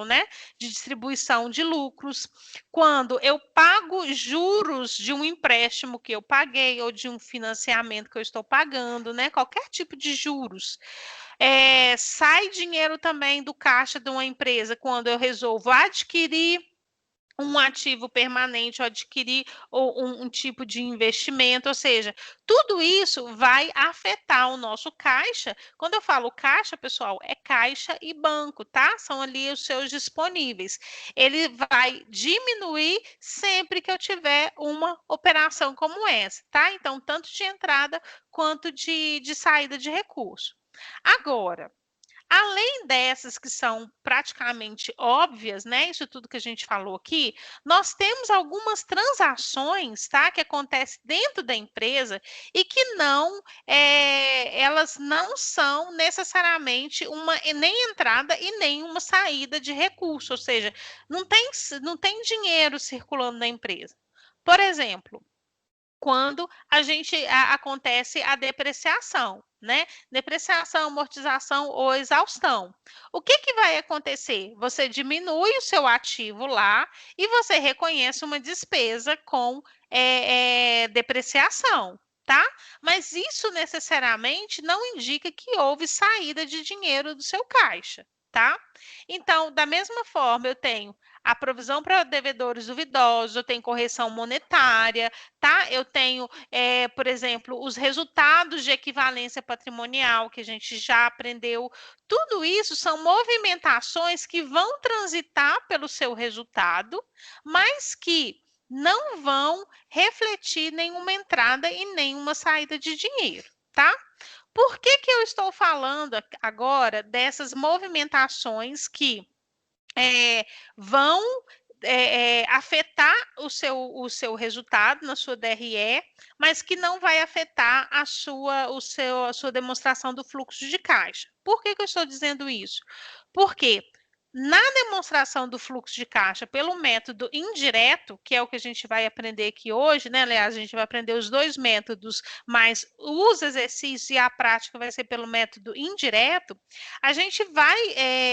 Speaker 1: né, de distribuição de lucros. Quando eu pago juros de um empréstimo que eu paguei ou de um financiamento que eu estou pagando, né, qualquer tipo de juros. Sai dinheiro também do caixa de uma empresa quando eu resolvo adquirir um ativo permanente, ou adquirir um tipo de investimento, ou seja, tudo isso vai afetar o nosso caixa. Quando eu falo caixa, pessoal, é caixa e banco, tá? São ali os seus disponíveis. Ele vai diminuir sempre que eu tiver uma operação como essa, tá? Então, tanto de entrada quanto de saída de recurso. Agora, além dessas que são praticamente óbvias, né? Isso tudo que a gente falou aqui, nós temos algumas transações, tá? Que acontecem dentro da empresa e que elas não são necessariamente nem entrada e nem uma saída de recurso, ou seja, não tem dinheiro circulando na empresa. Por exemplo, quando acontece a depreciação, né? Depreciação, amortização ou exaustão. O que vai acontecer? Você diminui o seu ativo lá e você reconhece uma despesa com depreciação, tá? Mas isso necessariamente não indica que houve saída de dinheiro do seu caixa, tá? Então, da mesma forma, eu tenho a provisão para devedores duvidosos, eu tenho correção monetária, tá? Eu tenho, por exemplo, os resultados de equivalência patrimonial que a gente já aprendeu. Tudo isso são movimentações que vão transitar pelo seu resultado, mas que não vão refletir nenhuma entrada e nenhuma saída de dinheiro, tá? Por que eu estou falando agora dessas movimentações que vão afetar o seu resultado na sua DRE, mas que não vai afetar a sua demonstração do fluxo de caixa? Por que eu estou dizendo isso? Porque na demonstração do fluxo de caixa pelo método indireto, que é o que a gente vai aprender aqui hoje, né? Aliás, a gente vai aprender os dois métodos, mas os exercícios e a prática vai ser pelo método indireto, a gente vai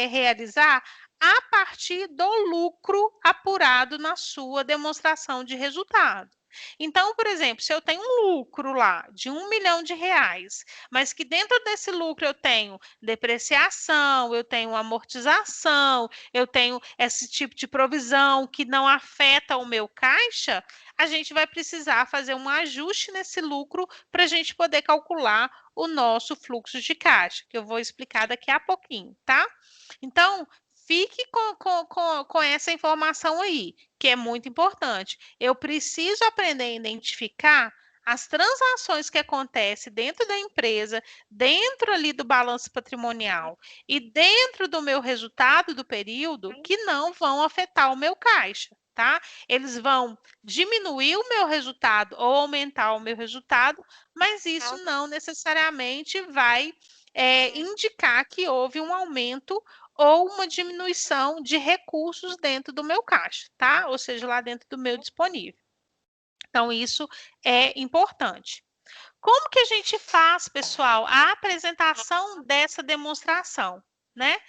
Speaker 1: realizar a partir do lucro apurado na sua demonstração de resultado. Então, por exemplo, se eu tenho um lucro lá de R$1 milhão, mas que dentro desse lucro eu tenho depreciação, eu tenho amortização, eu tenho esse tipo de provisão que não afeta o meu caixa, a gente vai precisar fazer um ajuste nesse lucro para a gente poder calcular o nosso fluxo de caixa, que eu vou explicar daqui a pouquinho, tá? Então, fique com essa informação aí, que é muito importante. Eu preciso aprender a identificar as transações que acontecem dentro da empresa, dentro ali do balanço patrimonial e dentro do meu resultado do período, que não vão afetar o meu caixa, tá? Eles vão diminuir o meu resultado ou aumentar o meu resultado, mas isso não necessariamente vai indicar que houve um aumento ou uma diminuição de recursos dentro do meu caixa, tá? Ou seja, lá dentro do meu disponível. Então, isso é importante. Como que a gente faz, pessoal, a apresentação dessa demonstração, né?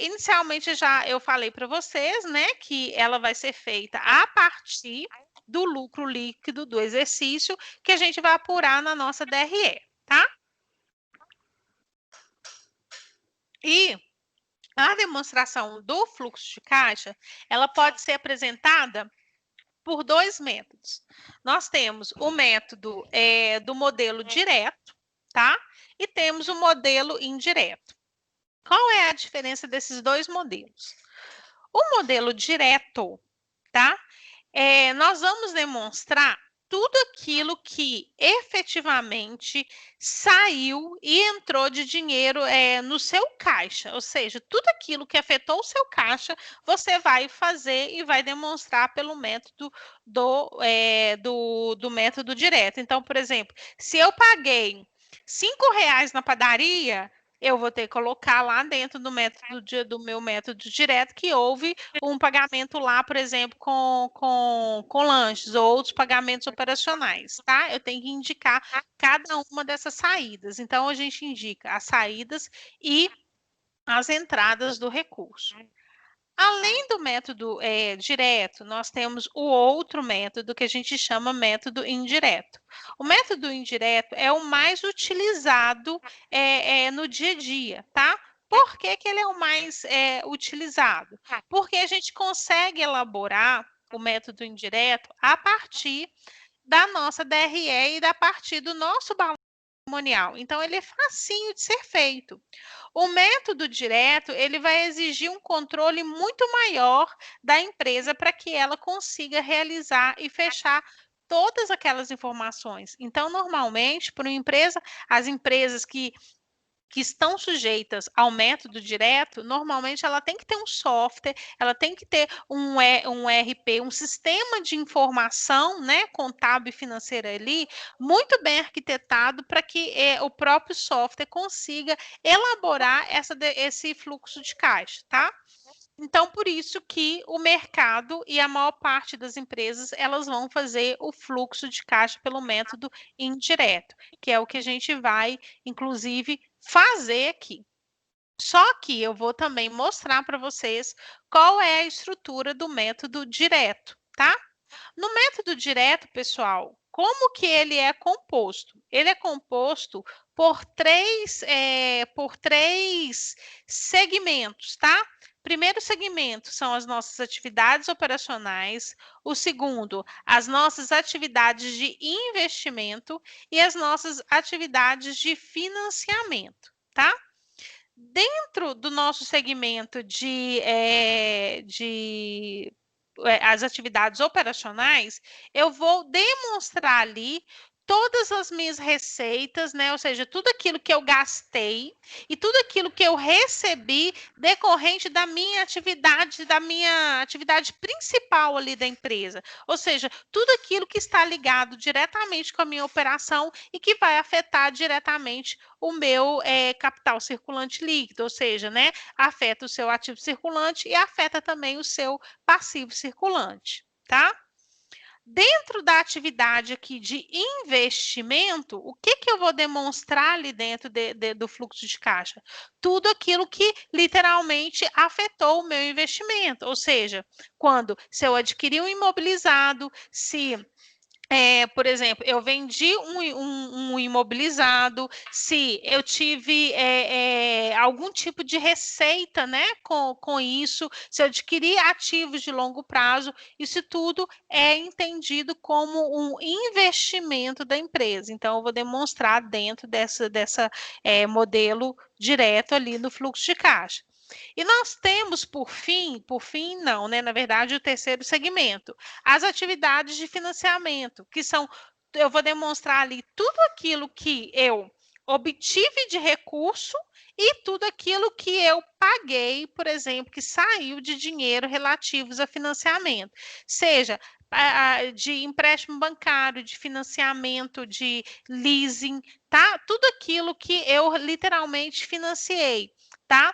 Speaker 1: Inicialmente, eu falei para vocês, né, que ela vai ser feita a partir do lucro líquido do exercício que a gente vai apurar na nossa DRE, tá? E a demonstração do fluxo de caixa, ela pode ser apresentada por dois métodos. Nós temos o método do modelo direto, tá? E temos o modelo indireto. Qual é a diferença desses dois modelos? O modelo direto, tá? Nós vamos demonstrar tudo aquilo que efetivamente saiu e entrou de dinheiro no seu caixa, ou seja, tudo aquilo que afetou o seu caixa, você vai fazer e vai demonstrar pelo método do método direto. Então, por exemplo, se eu paguei R$ 5 na padaria, eu vou ter que colocar lá dentro do meu método direto que houve um pagamento lá, por exemplo, com lanches ou outros pagamentos operacionais, tá? Eu tenho que indicar cada uma dessas saídas. Então, a gente indica as saídas e as entradas do recurso. Além do método direto, nós temos o outro método que a gente chama método indireto. O método indireto é o mais utilizado no dia a dia, tá? Por que ele é o mais utilizado? Porque a gente consegue elaborar o método indireto a partir da nossa DRE e a partir do nosso balanço patrimonial. Então, ele é facinho de ser feito. O método direto, ele vai exigir um controle muito maior da empresa para que ela consiga realizar e fechar todas aquelas informações. Então, normalmente, para uma empresa, as empresas que estão sujeitas ao método direto, normalmente ela tem que ter um software, ela tem que ter um ERP, um sistema de informação, né, contábil e financeira ali, muito bem arquitetado para que o próprio software consiga elaborar esse fluxo de caixa, tá? Então, por isso que o mercado e a maior parte das empresas, elas vão fazer o fluxo de caixa pelo método indireto, que é o que a gente vai, inclusive, fazer aqui. Só que eu vou também mostrar para vocês qual é a estrutura do método direto, tá? No método direto, pessoal, como que ele é composto? Ele é composto por três segmentos, tá? Primeiro segmento são as nossas atividades operacionais, o segundo, as nossas atividades de investimento e as nossas atividades de financiamento, tá? Dentro do nosso segmento as atividades operacionais, eu vou demonstrar ali todas as minhas receitas, né? Ou seja, tudo aquilo que eu gastei e tudo aquilo que eu recebi decorrente da minha atividade principal ali da empresa. Ou seja, tudo aquilo que está ligado diretamente com a minha operação e que vai afetar diretamente o meu capital circulante líquido, ou seja, né, afeta o seu ativo circulante e afeta também o seu passivo circulante, tá? Dentro da atividade aqui de investimento, o que eu vou demonstrar ali dentro do fluxo de caixa? Tudo aquilo que literalmente afetou o meu investimento, ou seja, se eu adquiri um imobilizado, se por exemplo, eu vendi um imobilizado, se eu tive algum tipo de receita, né, com isso, se eu adquiri ativos de longo prazo, isso tudo é entendido como um investimento da empresa. Então, eu vou demonstrar dentro dessa modelo direto ali no fluxo de caixa. E nós temos, por fim não, né? Na verdade, o terceiro segmento, as atividades de financiamento, que são, eu vou demonstrar ali tudo aquilo que eu obtive de recurso e tudo aquilo que eu paguei, por exemplo, que saiu de dinheiro relativos a financiamento, seja de empréstimo bancário, de financiamento, de leasing, tá? Tudo aquilo que eu literalmente financiei, tá?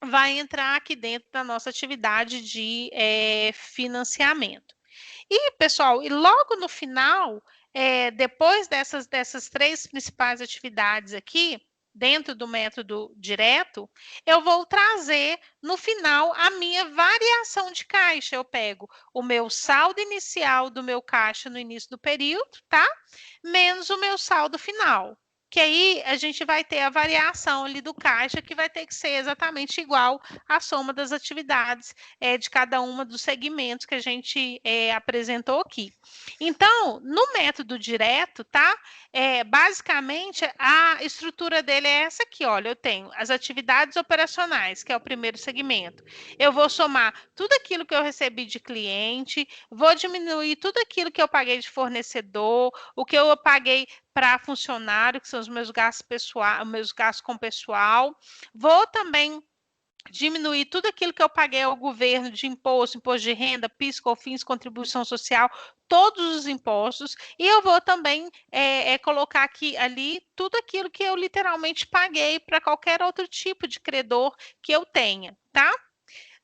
Speaker 1: Vai entrar aqui dentro da nossa atividade de financiamento. E, pessoal, e logo no final, depois dessas três principais atividades aqui, dentro do método direto, eu vou trazer no final a minha variação de caixa. Eu pego o meu saldo inicial do meu caixa no início do período, tá? Menos o meu saldo final. Que aí a gente vai ter a variação ali do caixa, que vai ter que ser exatamente igual à soma das atividades de cada uma dos segmentos que a gente apresentou aqui. Então, no método direto, tá? Basicamente, a estrutura dele é essa aqui, olha, eu tenho as atividades operacionais, que é o primeiro segmento. Eu vou somar tudo aquilo que eu recebi de cliente, vou diminuir tudo aquilo que eu paguei de fornecedor, o que eu paguei para funcionário, que são os meus gastos pessoais, meus gastos com pessoal. Vou também diminuir tudo aquilo que eu paguei ao governo de imposto de renda, PIS, COFINS, contribuição social, todos os impostos, e eu vou também colocar aqui ali tudo aquilo que eu literalmente paguei para qualquer outro tipo de credor que eu tenha, tá?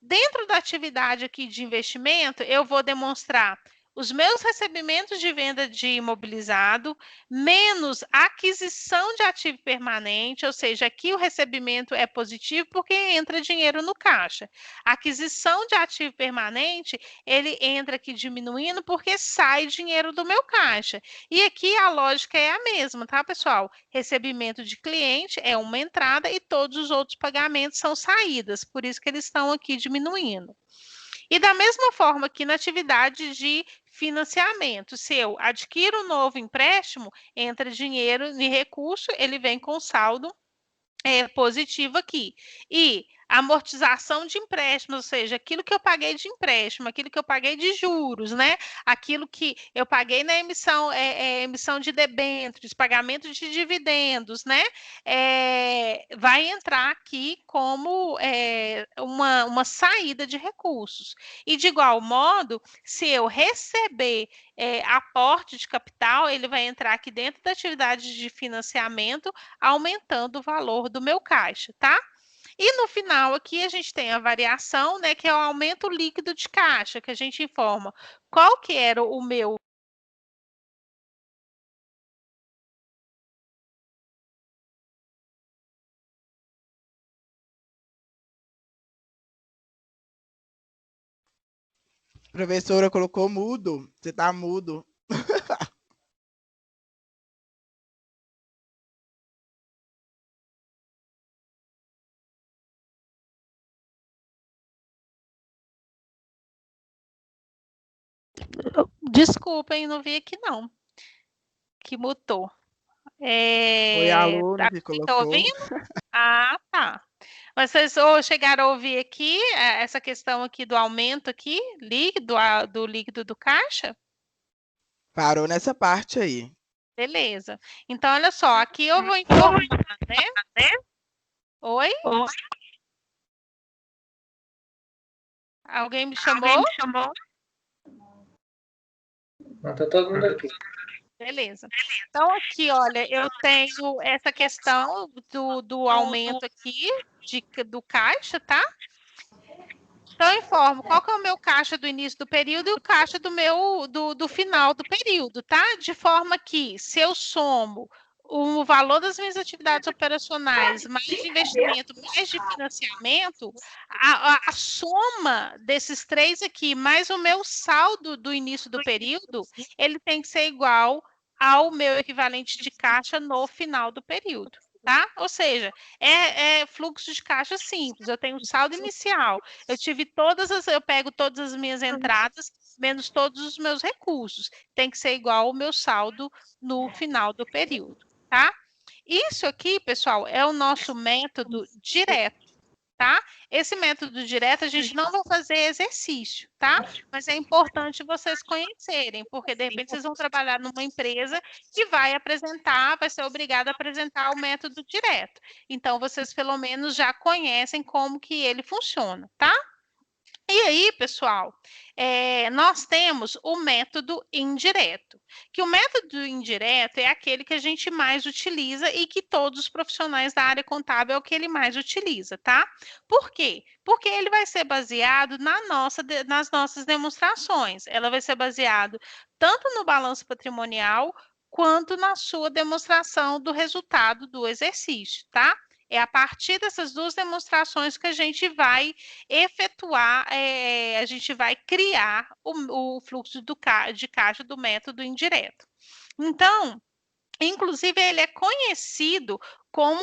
Speaker 1: Dentro da atividade aqui de investimento, eu vou demonstrar os meus recebimentos de venda de imobilizado, menos a aquisição de ativo permanente, ou seja, aqui o recebimento é positivo porque entra dinheiro no caixa. A aquisição de ativo permanente, ele entra aqui diminuindo porque sai dinheiro do meu caixa. E aqui a lógica é a mesma, tá, pessoal? Recebimento de cliente é uma entrada e todos os outros pagamentos são saídas, por isso que eles estão aqui diminuindo. E da mesma forma que na atividade de financiamento, se eu adquiro um novo empréstimo, entra dinheiro em recurso, ele vem com saldo positivo aqui. E amortização de empréstimos, ou seja, aquilo que eu paguei de empréstimo, aquilo que eu paguei de juros, né? Aquilo que eu paguei na emissão de debêntures, pagamento de dividendos, né? Vai entrar aqui como uma saída de recursos. E de igual modo, se eu receber aporte de capital, ele vai entrar aqui dentro da atividade de financiamento, aumentando o valor do meu caixa, tá? E no final aqui a gente tem a variação, né, que é o aumento líquido de caixa, que a gente informa qual que era o meu
Speaker 2: Professora colocou mudo. Você tá mudo.
Speaker 1: Desculpem, não vi aqui não. Que mutou.
Speaker 2: Foi a aluna que colocou.
Speaker 1: Tá ouvindo? Ah, tá. Mas vocês chegaram a ouvir aqui essa questão aqui do aumento aqui, do líquido do caixa?
Speaker 2: Parou nessa parte aí.
Speaker 1: Beleza. Então, olha só, aqui eu vou informar, né? Oi? Alguém me chamou?
Speaker 4: Não, tá todo mundo aqui.
Speaker 1: Beleza. Então, aqui, olha, eu tenho essa questão do aumento aqui do caixa, tá? Então, eu informo qual que é o meu caixa do início do período e o caixa do final do período, tá? De forma que, se eu somo o valor das minhas atividades operacionais, mais de investimento, mais de financiamento, a soma desses três aqui, mais o meu saldo do início do período, ele tem que ser igual ao meu equivalente de caixa no final do período. Tá? Ou seja, é fluxo de caixa simples. Eu tenho um saldo inicial, eu pego todas as minhas entradas, menos todos os meus recursos. Tem que ser igual ao meu saldo no final do período, tá? Isso aqui, pessoal, é o nosso método direto. tá? Esse método direto a gente não vai fazer exercício, tá? Mas é importante vocês conhecerem, porque de repente vocês vão trabalhar numa empresa que vai apresentar, vai ser obrigado a apresentar o método direto. Então, vocês pelo menos já conhecem como que ele funciona, tá? E aí, pessoal, nós temos o método indireto, que o método indireto é aquele que a gente mais utiliza e que todos os profissionais da área contábil é o que ele mais utiliza, tá? Por quê? Porque ele vai ser baseado nas nossas demonstrações. Ela vai ser baseado tanto no balanço patrimonial quanto na sua demonstração do resultado do exercício, tá? É a partir dessas duas demonstrações que a gente vai efetuar, a gente vai criar o fluxo de caixa do método indireto. Então, inclusive, ele é conhecido como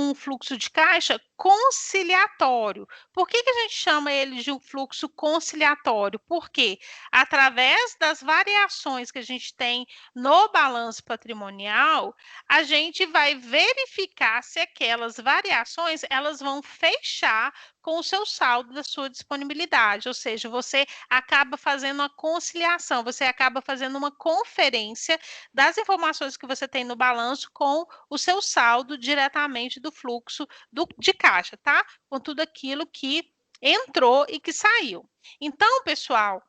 Speaker 1: um fluxo de caixa conciliatório. Por que a gente chama ele de um fluxo conciliatório? Porque através das variações que a gente tem no balanço patrimonial, a gente vai verificar se aquelas variações elas vão fechar com o seu saldo da sua disponibilidade, ou seja, você acaba fazendo uma conciliação, você acaba fazendo uma conferência das informações que você tem no balanço com o seu saldo diretamente do fluxo de caixa, tá? Com tudo aquilo que entrou e que saiu. Então, pessoal,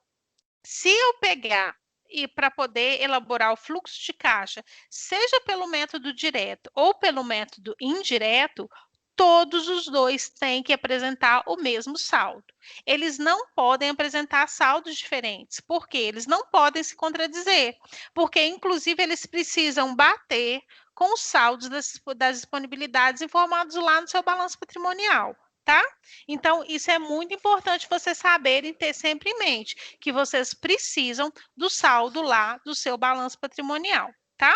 Speaker 1: se eu pegar e para poder elaborar o fluxo de caixa, seja pelo método direto ou pelo método indireto, todos os dois têm que apresentar o mesmo saldo. Eles não podem apresentar saldos diferentes, porque eles não podem se contradizer, porque, inclusive, eles precisam bater com os saldos das disponibilidades informados lá no seu balanço patrimonial, tá? Então, isso é muito importante vocês saberem, ter sempre em mente, que vocês precisam do saldo lá do seu balanço patrimonial, tá?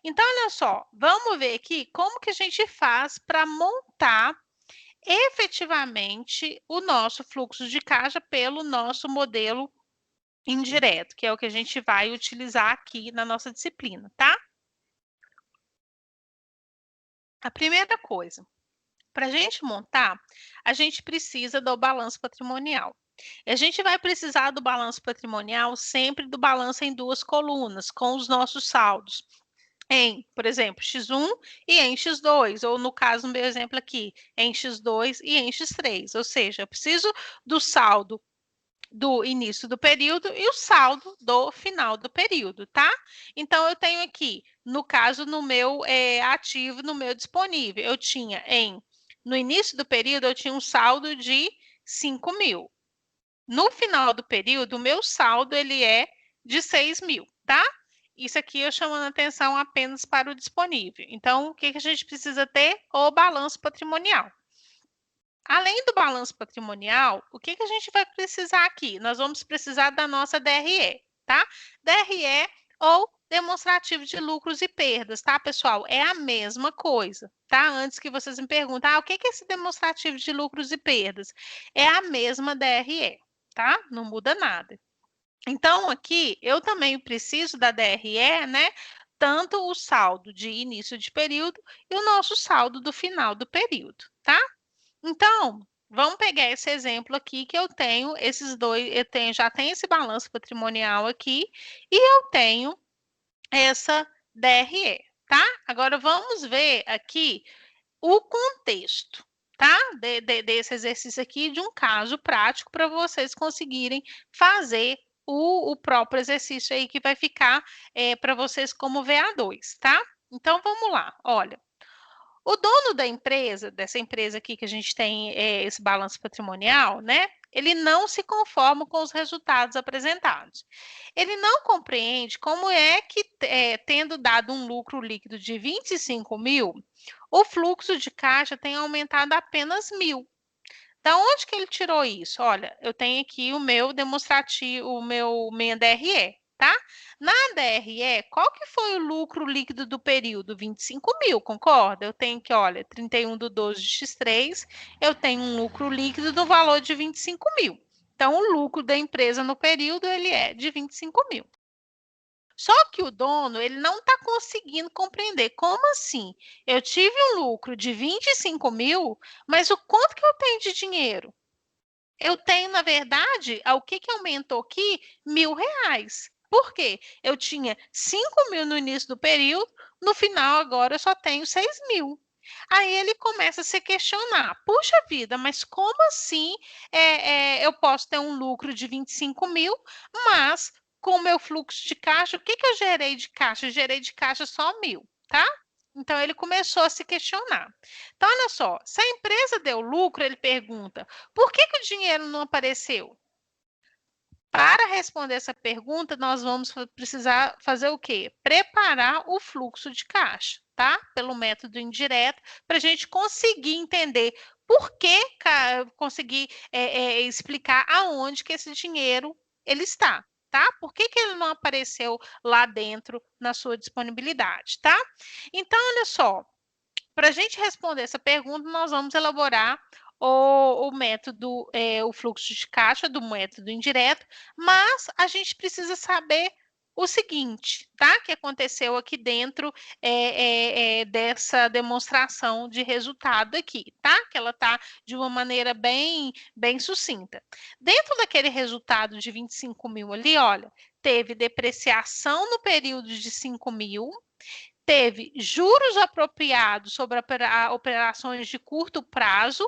Speaker 1: Então, olha só, vamos ver aqui como que a gente faz para montar efetivamente o nosso fluxo de caixa pelo nosso modelo indireto, que é o que a gente vai utilizar aqui na nossa disciplina, tá? A primeira coisa, para a gente montar, a gente precisa do balanço patrimonial. E a gente vai precisar do balanço patrimonial sempre do balanço em duas colunas, com os nossos saldos. Em, por exemplo, X1 e em X2, ou no caso, no meu exemplo aqui, em X2 e em X3. Ou seja, eu preciso do saldo do início do período e o saldo do final do período, tá? Então, eu tenho aqui, no caso, no meu ativo, no meu disponível, eu tinha no início do período, eu tinha um saldo de 5.000. No final do período, o meu saldo, ele é de 6.000, tá? Isso aqui eu chamando atenção apenas para o disponível. Então, o que a gente precisa ter? O balanço patrimonial. Além do balanço patrimonial, o que a gente vai precisar aqui? Nós vamos precisar da nossa DRE, tá? DRE ou demonstrativo de lucros e perdas, tá, pessoal? É a mesma coisa, tá? Antes que vocês me perguntem, o que é esse demonstrativo de lucros e perdas? É a mesma DRE, tá? Não muda nada. Então, aqui, eu também preciso da DRE, né? Tanto o saldo de início de período e o nosso saldo do final do período, tá? Então, vamos pegar esse exemplo aqui que eu tenho esses dois, já tenho esse balanço patrimonial aqui e eu tenho essa DRE, tá? Agora, vamos ver aqui o contexto, tá? Desse exercício aqui, de um caso prático para vocês conseguirem fazer o próprio exercício aí que vai ficar para vocês como VA2, tá? Então, vamos lá, olha. O dono da empresa, dessa empresa aqui que a gente tem esse balanço patrimonial, né? Ele não se conforma com os resultados apresentados. Ele não compreende como é que, tendo dado um lucro líquido de 25.000, o fluxo de caixa tem aumentado apenas 1.000. Da onde que ele tirou isso? Olha, eu tenho aqui o meu demonstrativo, minha DRE, tá? Na DRE, qual que foi o lucro líquido do período? 25.000, concorda? Eu tenho que, olha, 31/12 de X3, eu tenho um lucro líquido no valor de 25.000. Então, o lucro da empresa no período, ele é de 25.000. Só que o dono, ele não está conseguindo compreender. Como assim? Eu tive um lucro de 25 mil, mas o quanto que eu tenho de dinheiro? Eu tenho, na verdade, o que aumentou aqui? R$ 1.000. Por quê? Eu tinha 5 mil no início do período, no final agora eu só tenho 6 mil. Aí ele começa a se questionar: puxa vida, mas como assim eu posso ter um lucro de 25 mil, mas com o meu fluxo de caixa, o que eu gerei de caixa? Eu gerei de caixa só 1.000, tá? Então ele começou a se questionar. Então, olha só, se a empresa deu lucro, ele pergunta: por que o dinheiro não apareceu? Para responder essa pergunta, nós vamos precisar fazer o quê? Preparar o fluxo de caixa, tá? Pelo método indireto, para a gente conseguir entender por que, conseguir explicar aonde que esse dinheiro ele está, tá? Por que ele não apareceu lá dentro na sua disponibilidade, tá? Então, olha só, para a gente responder essa pergunta, nós vamos elaborar o método, o fluxo de caixa do método indireto, mas a gente precisa saber o seguinte, tá? Que aconteceu aqui dentro dessa demonstração de resultado aqui, tá? Que ela tá de uma maneira bem sucinta. Dentro daquele resultado de 25 mil ali, olha, teve depreciação no período de 5 mil, teve juros apropriados sobre operações de curto prazo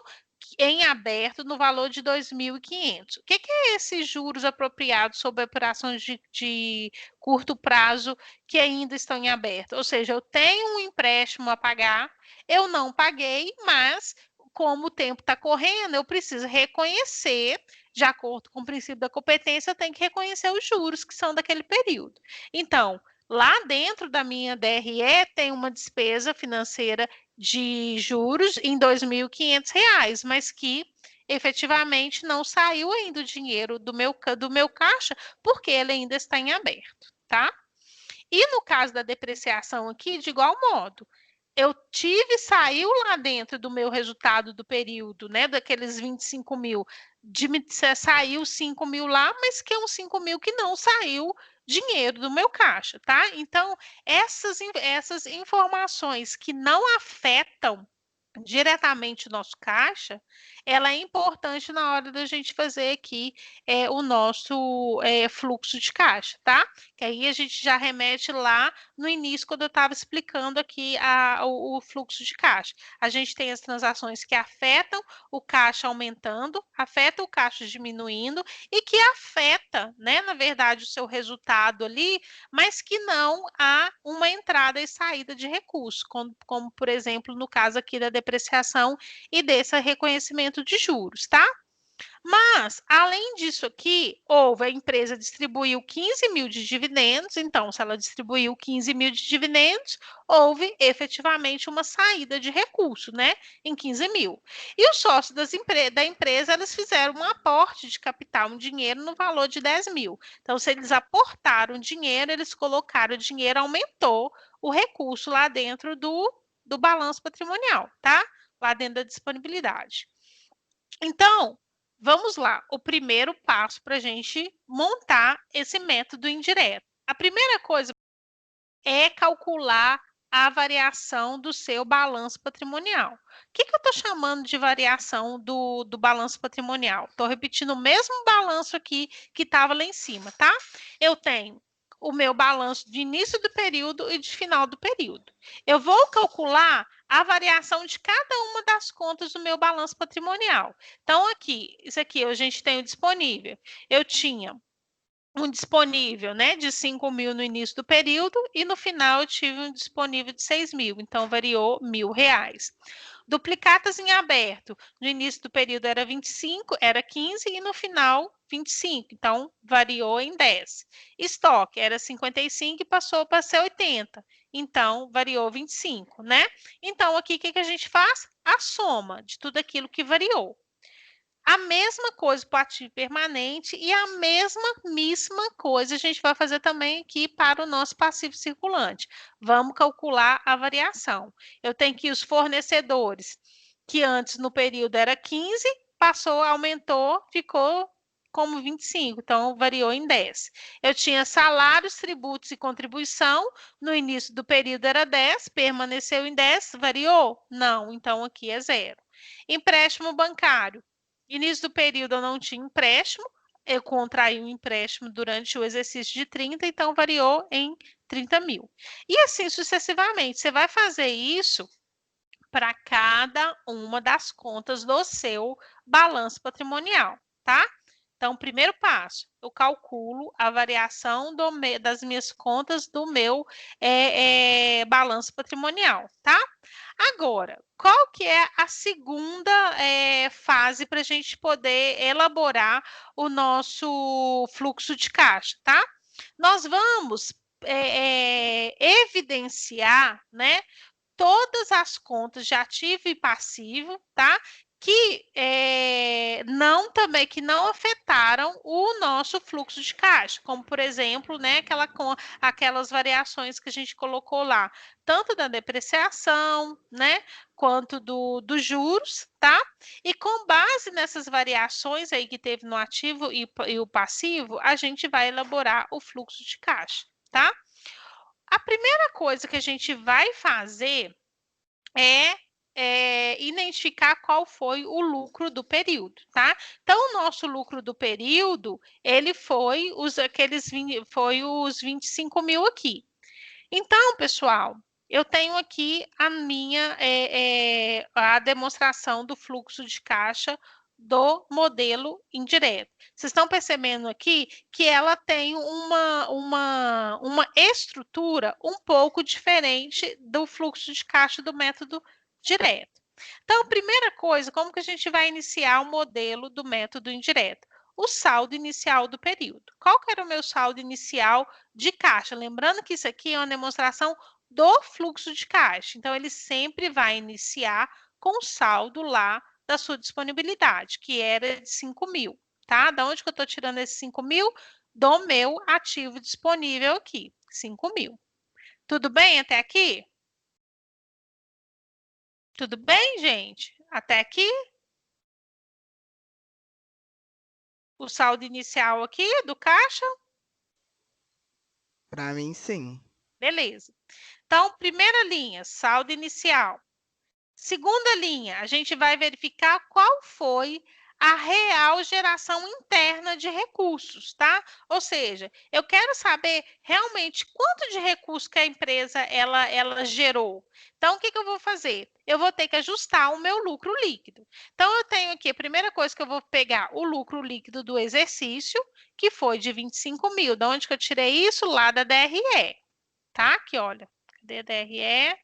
Speaker 1: em aberto no valor de 2.500. O que é esses juros apropriados sobre operações de curto prazo que ainda estão em aberto? Ou seja, eu tenho um empréstimo a pagar, eu não paguei, mas como o tempo está correndo, eu preciso reconhecer, de acordo com o princípio da competência, eu tenho que reconhecer os juros que são daquele período. Então, lá dentro da minha DRE tem uma despesa financeira de juros em R$ 2.500, mas que efetivamente não saiu ainda o dinheiro do meu caixa, porque ele ainda está em aberto, tá? E no caso da depreciação aqui, de igual modo, eu saiu lá dentro do meu resultado do período, né, daqueles 25 mil, saiu 5 mil lá, mas que é uns 5 mil que não saiu dinheiro do meu caixa, tá? Então, essas informações que não afetam diretamente o nosso caixa, ela é importante na hora da gente fazer aqui o nosso fluxo de caixa, tá? Que aí a gente já remete lá no início, quando eu estava explicando aqui o fluxo de caixa. A gente tem as transações que afetam o caixa aumentando, afeta o caixa diminuindo e que afeta, né, na verdade, o seu resultado ali, mas que não há uma entrada e saída de recursos, como por exemplo, no caso aqui da depreciação e desse reconhecimento de juros, tá? Mas, além disso aqui, a empresa distribuiu 15 mil de dividendos, então, se ela distribuiu 15 mil de dividendos, houve efetivamente uma saída de recurso, né, em 15 mil. E os sócios da empresa, eles fizeram um aporte de capital, um dinheiro no valor de 10 mil. Então, se eles aportaram dinheiro, eles colocaram o dinheiro, aumentou o recurso lá dentro do balanço patrimonial, tá? Lá dentro da disponibilidade. Então, vamos lá, o primeiro passo para a gente montar esse método indireto. A primeira coisa é calcular a variação do seu balanço patrimonial. O que eu estou chamando de variação do balanço patrimonial? Estou repetindo o mesmo balanço aqui que estava lá em cima, tá? Eu tenho o meu balanço de início do período e de final do período. Eu vou calcular a variação de cada uma das contas do meu balanço patrimonial. Então, aqui, isso aqui a gente tem o disponível. Eu tinha um disponível, né, de 5 mil no início do período e no final eu tive um disponível de 6 mil, então variou R$ 1.000. Duplicatas em aberto, no início do período era 25, era 15 e no final 25, então variou em 10. Estoque era 55 e passou para ser 80, então variou 25, né? Então aqui o que a gente faz? A soma de tudo aquilo que variou. A mesma coisa para o ativo permanente e a mesma coisa a gente vai fazer também aqui para o nosso passivo circulante. Vamos calcular a variação. Eu tenho aqui os fornecedores, que antes no período era 15, passou, aumentou, ficou como 25, então variou em 10. Eu tinha salários, tributos e contribuição, no início do período era 10, permaneceu em 10, variou? Não, então aqui é 0. Empréstimo bancário. Início do período eu não tinha empréstimo, eu contraí um empréstimo durante o exercício de 30, então variou em 30 mil. E assim sucessivamente. Você vai fazer isso para cada uma das contas do seu balanço patrimonial, tá? Então, primeiro passo, eu calculo a variação das minhas contas do meu balanço patrimonial, tá? Agora, qual que é a segunda fase para a gente poder elaborar o nosso fluxo de caixa, tá? Nós vamos evidenciar, né, todas as contas de ativo e passivo, tá? Que não afetaram o nosso fluxo de caixa, como por exemplo, né, aquelas variações que a gente colocou lá, tanto da depreciação, né, quanto dos juros, tá? E com base nessas variações aí que teve no ativo e o passivo, a gente vai elaborar o fluxo de caixa, tá? A primeira coisa que a gente vai fazer identificar qual foi o lucro do período, tá? Então, o nosso lucro do período, ele foi os 25 mil aqui. Então, pessoal, eu tenho aqui a demonstração do fluxo de caixa do modelo indireto. Vocês estão percebendo aqui que ela tem uma estrutura um pouco diferente do fluxo de caixa do método direto. Então, primeira coisa, como que a gente vai iniciar o modelo do método indireto? O saldo inicial do período. Qual que era o meu saldo inicial de caixa? Lembrando que isso aqui é uma demonstração do fluxo de caixa. Então, ele sempre vai iniciar com o saldo lá da sua disponibilidade, que era de 5 mil, tá? Da onde que eu estou tirando esses 5 mil? Do meu ativo disponível aqui, 5 mil. Tudo bem até aqui? Tudo bem, gente? Até aqui? O saldo inicial aqui do caixa?
Speaker 2: Para mim, sim.
Speaker 1: Beleza. Então, primeira linha, saldo inicial. Segunda linha, a gente vai verificar qual foi a real geração interna de recursos, tá? Ou seja, eu quero saber realmente quanto de recurso que a empresa ela gerou. Então, o que eu vou fazer? Eu vou ter que ajustar o meu lucro líquido. Então, eu tenho aqui, a primeira coisa que eu vou pegar o lucro líquido do exercício, que foi de 25 mil. De onde que eu tirei isso? Lá da DRE, tá? Aqui, olha, cadê a DRE?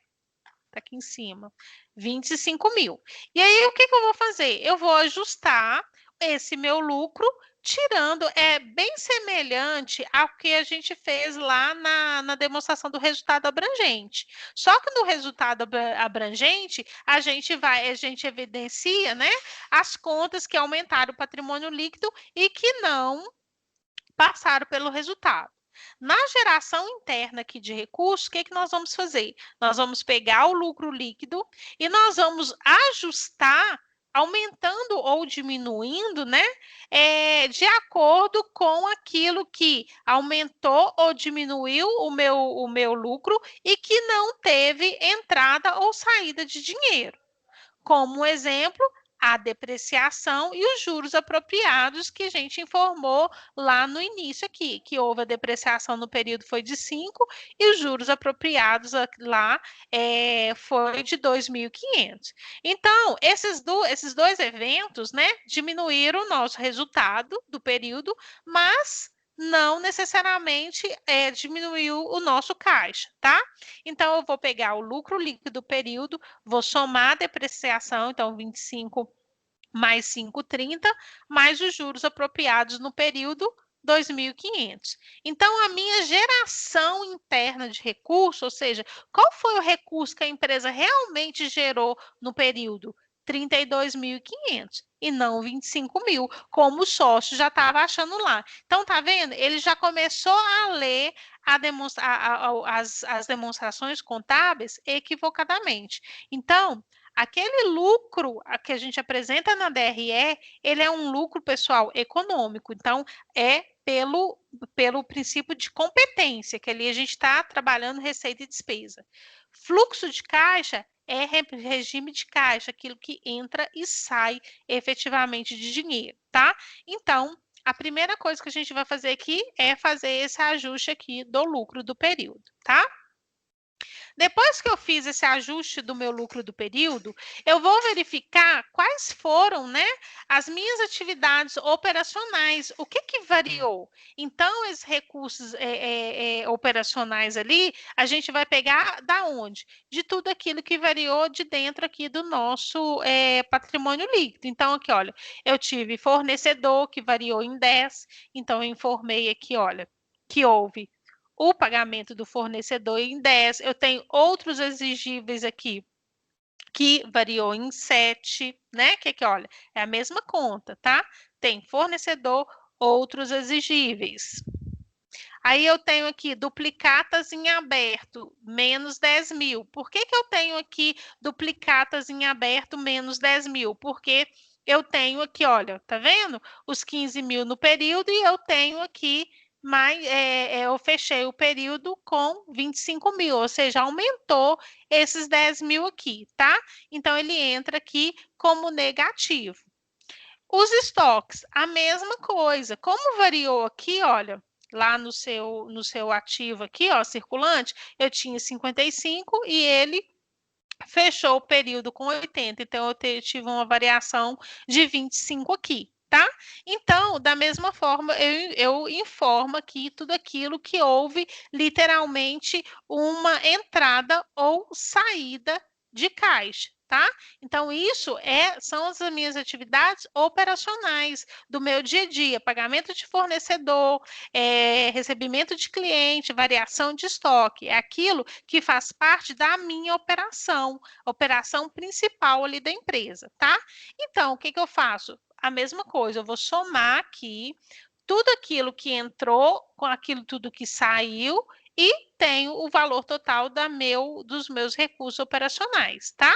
Speaker 1: Tá aqui em cima, 25 mil. E aí, o que eu vou fazer? Eu vou ajustar esse meu lucro, tirando, bem semelhante ao que a gente fez lá na demonstração do resultado abrangente. Só que no resultado abrangente, a gente evidencia, né, as contas que aumentaram o patrimônio líquido e que não passaram pelo resultado. Na geração interna aqui de recursos, o que nós vamos fazer? Nós vamos pegar o lucro líquido e nós vamos ajustar, aumentando ou diminuindo, né? De acordo com aquilo que aumentou ou diminuiu o meu lucro e que não teve entrada ou saída de dinheiro. Como exemplo, a depreciação e os juros apropriados que a gente informou lá no início aqui, que houve a depreciação no período foi de 5 e os juros apropriados lá foi de 2.500. Então, esses dois eventos, né, diminuíram o nosso resultado do período, mas não necessariamente diminuiu o nosso caixa, tá? Então, eu vou pegar o lucro líquido do período, vou somar a depreciação, então 25 mais 5, 30, mais os juros apropriados no período, 2.500. Então, a minha geração interna de recurso, ou seja, qual foi o recurso que a empresa realmente gerou no período? 32.500 e não 25 mil, como o sócio já estava achando lá. Então, tá vendo? Ele já começou a ler as demonstrações contábeis equivocadamente. Então, Aquele lucro que a gente apresenta na DRE, ele é um lucro, pessoal, econômico. Então, é pelo princípio de competência, que ali a gente está trabalhando receita e despesa. Fluxo de caixa é regime de caixa, aquilo que entra e sai efetivamente de dinheiro, tá? Então, a primeira coisa que a gente vai fazer aqui é fazer esse ajuste aqui do lucro do período, tá? Depois que eu fiz esse ajuste do meu lucro do período, eu vou verificar quais foram, né, as minhas atividades operacionais, o que variou. Então, esses recursos operacionais ali, a gente vai pegar da onde? De tudo aquilo que variou de dentro aqui do nosso patrimônio líquido. Então, aqui, olha, eu tive fornecedor que variou em 10, então eu informei aqui, olha, que houve o pagamento do fornecedor em 10. Eu tenho outros exigíveis aqui que variou em 7, né? Que olha, é a mesma conta, tá? Tem fornecedor, outros exigíveis. Aí eu tenho aqui duplicatas em aberto, menos 10 mil. Por que eu tenho aqui duplicatas em aberto, menos 10 mil? Porque eu tenho aqui, olha, tá vendo? Os 15 mil no período e eu tenho aqui mas eu fechei o período com 25 mil, ou seja, aumentou esses 10 mil aqui, tá? Então, ele entra aqui como negativo. Os estoques, a mesma coisa. Como variou aqui, olha, lá no seu ativo aqui, ó, circulante, eu tinha 55 e ele fechou o período com 80, então eu tive uma variação de 25 aqui. Tá? Então, da mesma forma, eu informo aqui tudo aquilo que houve literalmente uma entrada ou saída de caixa, tá? Então, isso são as minhas atividades operacionais do meu dia a dia, pagamento de fornecedor, recebimento de cliente, variação de estoque, é aquilo que faz parte da minha operação principal ali da empresa, tá? Então, o que eu faço? A mesma coisa, eu vou somar aqui tudo aquilo que entrou com aquilo tudo que saiu e tenho o valor total dos meus recursos operacionais, tá?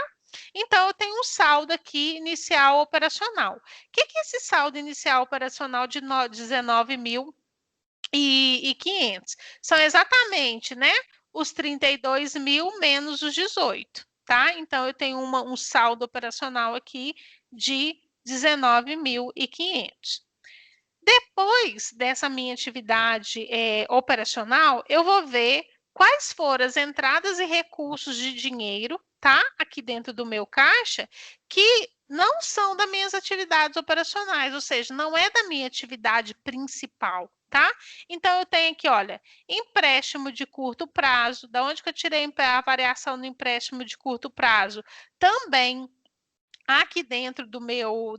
Speaker 1: Então, eu tenho um saldo aqui inicial operacional. O que é esse saldo inicial operacional de 19.500? São exatamente, né, os 32 mil menos os 18, tá? Então, eu tenho um saldo operacional aqui de 19.500. Depois dessa minha atividade operacional, eu vou ver quais foram as entradas e recursos de dinheiro, tá? Aqui dentro do meu caixa, que não são das minhas atividades operacionais, ou seja, não é da minha atividade principal, tá? Então, eu tenho aqui, olha, empréstimo de curto prazo. Da onde que eu tirei a variação do empréstimo de curto prazo? Também aqui dentro do meu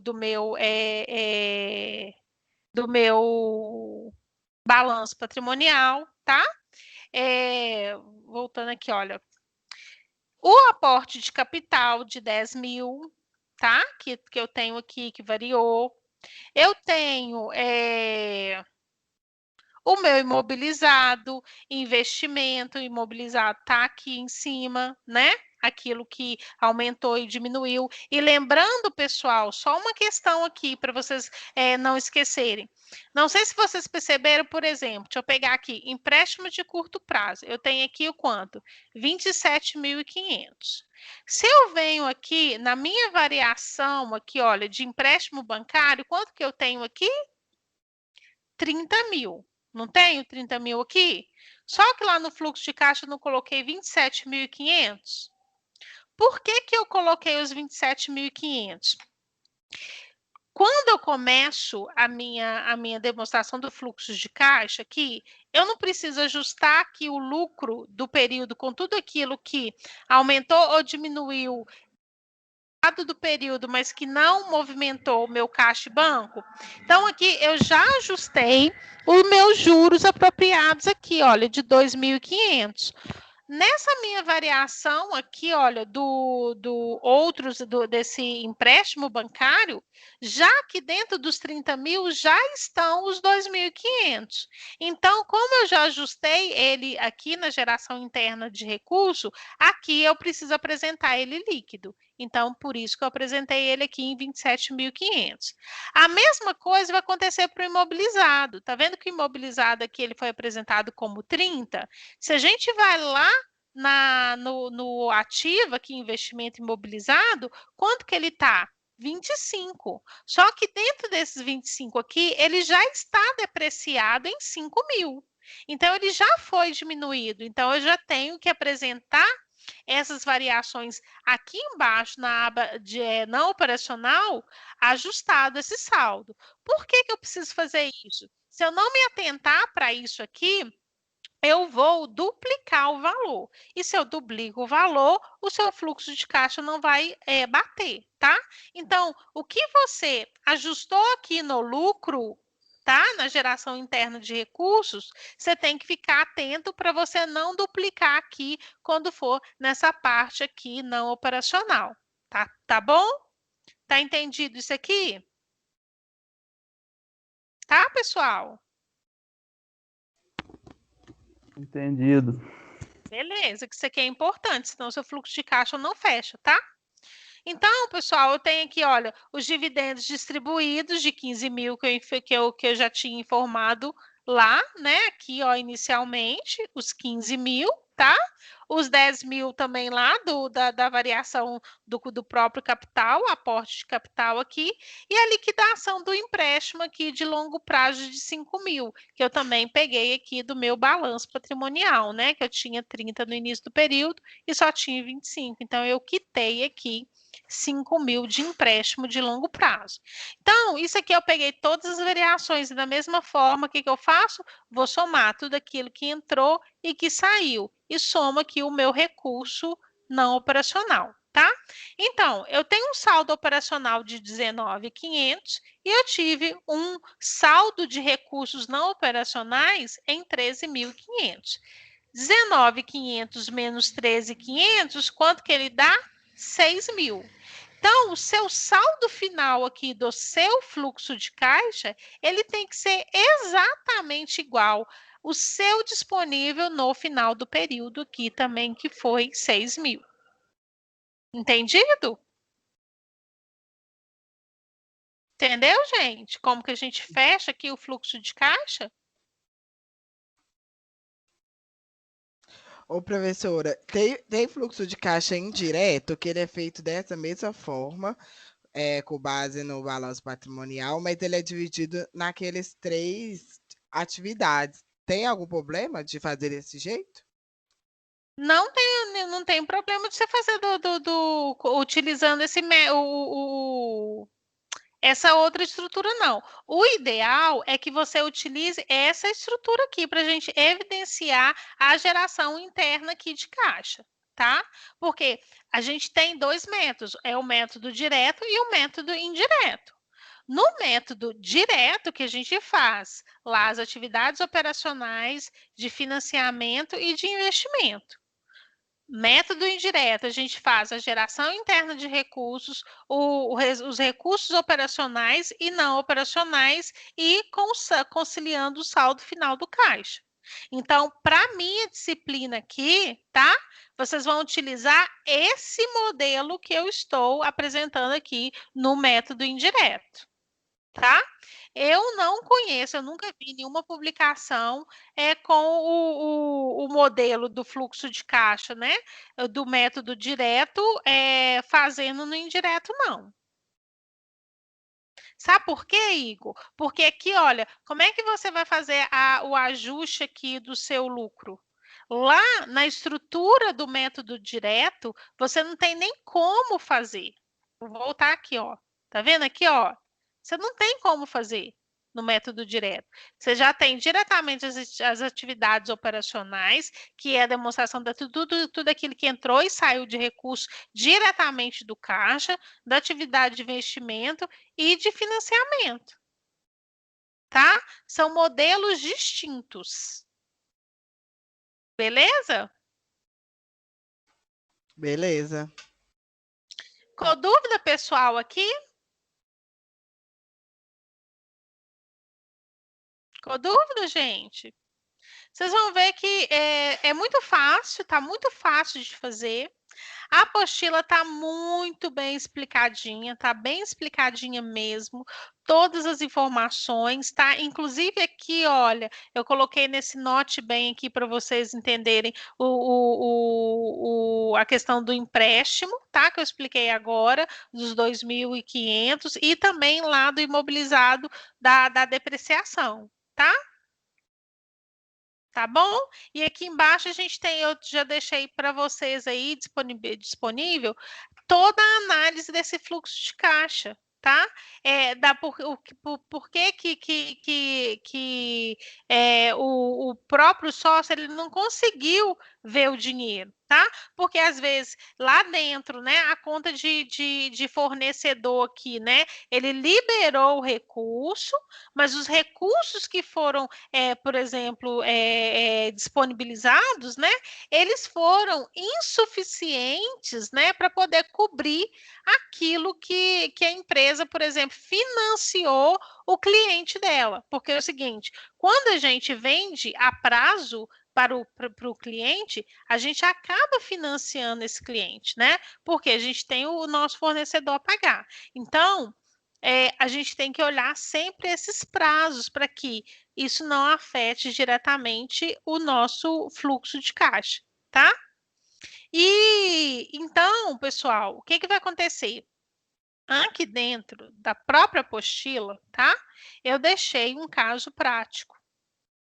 Speaker 1: balanço patrimonial, tá? Voltando aqui, olha, o aporte de capital de 10 mil, tá? Que eu tenho aqui, que variou. Eu tenho o meu imobilizado, investimento imobilizado tá aqui em cima, né? Aquilo que aumentou e diminuiu. E lembrando, pessoal, só uma questão aqui para vocês não esquecerem. Não sei se vocês perceberam, por exemplo, deixa eu pegar aqui, empréstimo de curto prazo. Eu tenho aqui o quanto? 27.500. Se eu venho aqui na minha variação aqui, olha, de empréstimo bancário, quanto que eu tenho aqui? 30 mil. Não tenho 30 mil aqui? Só que lá no fluxo de caixa eu não coloquei 27.500. Por que eu coloquei os 27.500? Quando eu começo a minha demonstração do fluxo de caixa aqui, eu não preciso ajustar aqui o lucro do período com tudo aquilo que aumentou ou diminuiu do período, mas que não movimentou o meu caixa e banco. Então, aqui eu já ajustei os meus juros apropriados aqui, olha, de 2.500. Nessa minha variação aqui, olha, desse empréstimo bancário, já que dentro dos 30 mil já estão os 2.500. Então, como eu já ajustei ele aqui na geração interna de recurso, aqui eu preciso apresentar ele líquido. Então, por isso que eu apresentei ele aqui em 27.500. A mesma coisa vai acontecer para o imobilizado. Tá vendo que o imobilizado aqui ele foi apresentado como 30? Se a gente vai lá no ativo aqui, investimento imobilizado, quanto que ele está? 25. Só que dentro desses 25 aqui, ele já está depreciado em 5.000. Então, ele já foi diminuído. Então, eu já tenho que apresentar essas variações aqui embaixo na aba de não operacional, ajustado esse saldo. Por que eu preciso fazer isso? Se eu não me atentar para isso aqui, eu vou duplicar o valor. E se eu duplico o valor, o seu fluxo de caixa não vai bater, tá? Então, o que você ajustou aqui no lucro, tá? Na geração interna de recursos, você tem que ficar atento para você não duplicar aqui quando for nessa parte aqui não operacional, tá? Tá bom? Tá entendido isso aqui? Tá, pessoal?
Speaker 3: Entendido.
Speaker 1: Beleza, que isso aqui é importante, senão o seu fluxo de caixa não fecha, tá? Então, pessoal, eu tenho aqui, olha, os dividendos distribuídos de 15.000 que eu já tinha informado lá, né? Aqui, ó, inicialmente, os 15.000, tá? Os 10.000 também lá da variação do próprio capital, aporte de capital aqui, e a liquidação do empréstimo aqui de longo prazo de 5.000, que eu também peguei aqui do meu balanço patrimonial, né? Que eu tinha 30 no início do período e só tinha 25. Então, eu quitei aqui 5.000 de empréstimo de longo prazo. Então, isso aqui eu peguei todas as variações e da mesma forma, o que eu faço? Vou somar tudo aquilo que entrou e que saiu e somo aqui o meu recurso não operacional, tá? Então, eu tenho um saldo operacional de 19.500 e eu tive um saldo de recursos não operacionais em 13.500. 19.500 menos 13.500, quanto que ele dá? 6.000. Então, o seu saldo final aqui do seu fluxo de caixa, ele tem que ser exatamente igual o seu disponível no final do período aqui também, que foi 6.000. Entendido? Entendeu, gente? Como que a gente fecha aqui o fluxo de caixa?
Speaker 2: Ô, professora, tem fluxo de caixa indireto, que ele é feito dessa mesma forma, com base no balanço patrimonial, mas ele é dividido naqueles 3 atividades. Tem algum problema de fazer desse jeito?
Speaker 1: Não tem problema de você fazer utilizando essa outra estrutura, não. O ideal é que você utilize essa estrutura aqui para a gente evidenciar a geração interna aqui de caixa, tá? Porque a gente tem 2 métodos, é o método direto e o método indireto. No método direto, que a gente faz lá as atividades operacionais de financiamento e de investimento. Método indireto, a gente faz a geração interna de recursos, os recursos operacionais e não operacionais e conciliando o saldo final do caixa. Então, para minha disciplina aqui, tá? Vocês vão utilizar esse modelo que eu estou apresentando aqui no método indireto, tá? Eu não conheço, eu nunca vi nenhuma publicação com o modelo do fluxo de caixa, né? Do método direto, fazendo no indireto, não. Sabe por quê, Igor? Porque aqui, olha, como é que você vai fazer o ajuste aqui do seu lucro? Lá na estrutura do método direto, você não tem nem como fazer. Vou voltar aqui, ó. Tá vendo aqui, ó? Você não tem como fazer no método direto. Você já tem diretamente as atividades operacionais, que é a demonstração de tudo aquilo que entrou e saiu de recurso diretamente do caixa, da atividade de investimento e de financiamento. Tá? São modelos distintos. Beleza?
Speaker 2: Beleza.
Speaker 1: Com dúvida, pessoal, aqui? Com dúvida, gente? Vocês vão ver que é muito fácil, tá muito fácil de fazer. A apostila está muito bem explicadinha, tá bem explicadinha mesmo. Todas as informações, tá? Inclusive aqui, olha, eu coloquei nesse note bem aqui para vocês entenderem a questão do empréstimo, tá? Que eu expliquei agora, dos 2.500 e também lá do imobilizado da depreciação, tá? Tá bom? E aqui embaixo a gente tem, eu já deixei para vocês aí disponível toda a análise desse fluxo de caixa, tá? Por que o próprio sócio ele não conseguiu ver o dinheiro, tá? Porque às vezes lá dentro, né, a conta de fornecedor aqui, né, ele liberou o recurso, mas os recursos que foram, por exemplo, disponibilizados, né, eles foram insuficientes, né, para poder cobrir aquilo que a empresa, por exemplo, financiou o cliente dela. Porque é o seguinte, quando a gente vende a prazo para o cliente, a gente acaba financiando esse cliente, né? Porque a gente tem o nosso fornecedor a pagar. Então, a gente tem que olhar sempre esses prazos para que isso não afete diretamente o nosso fluxo de caixa, tá? E então, pessoal, o que vai acontecer? Aqui dentro da própria apostila, tá? Eu deixei um caso prático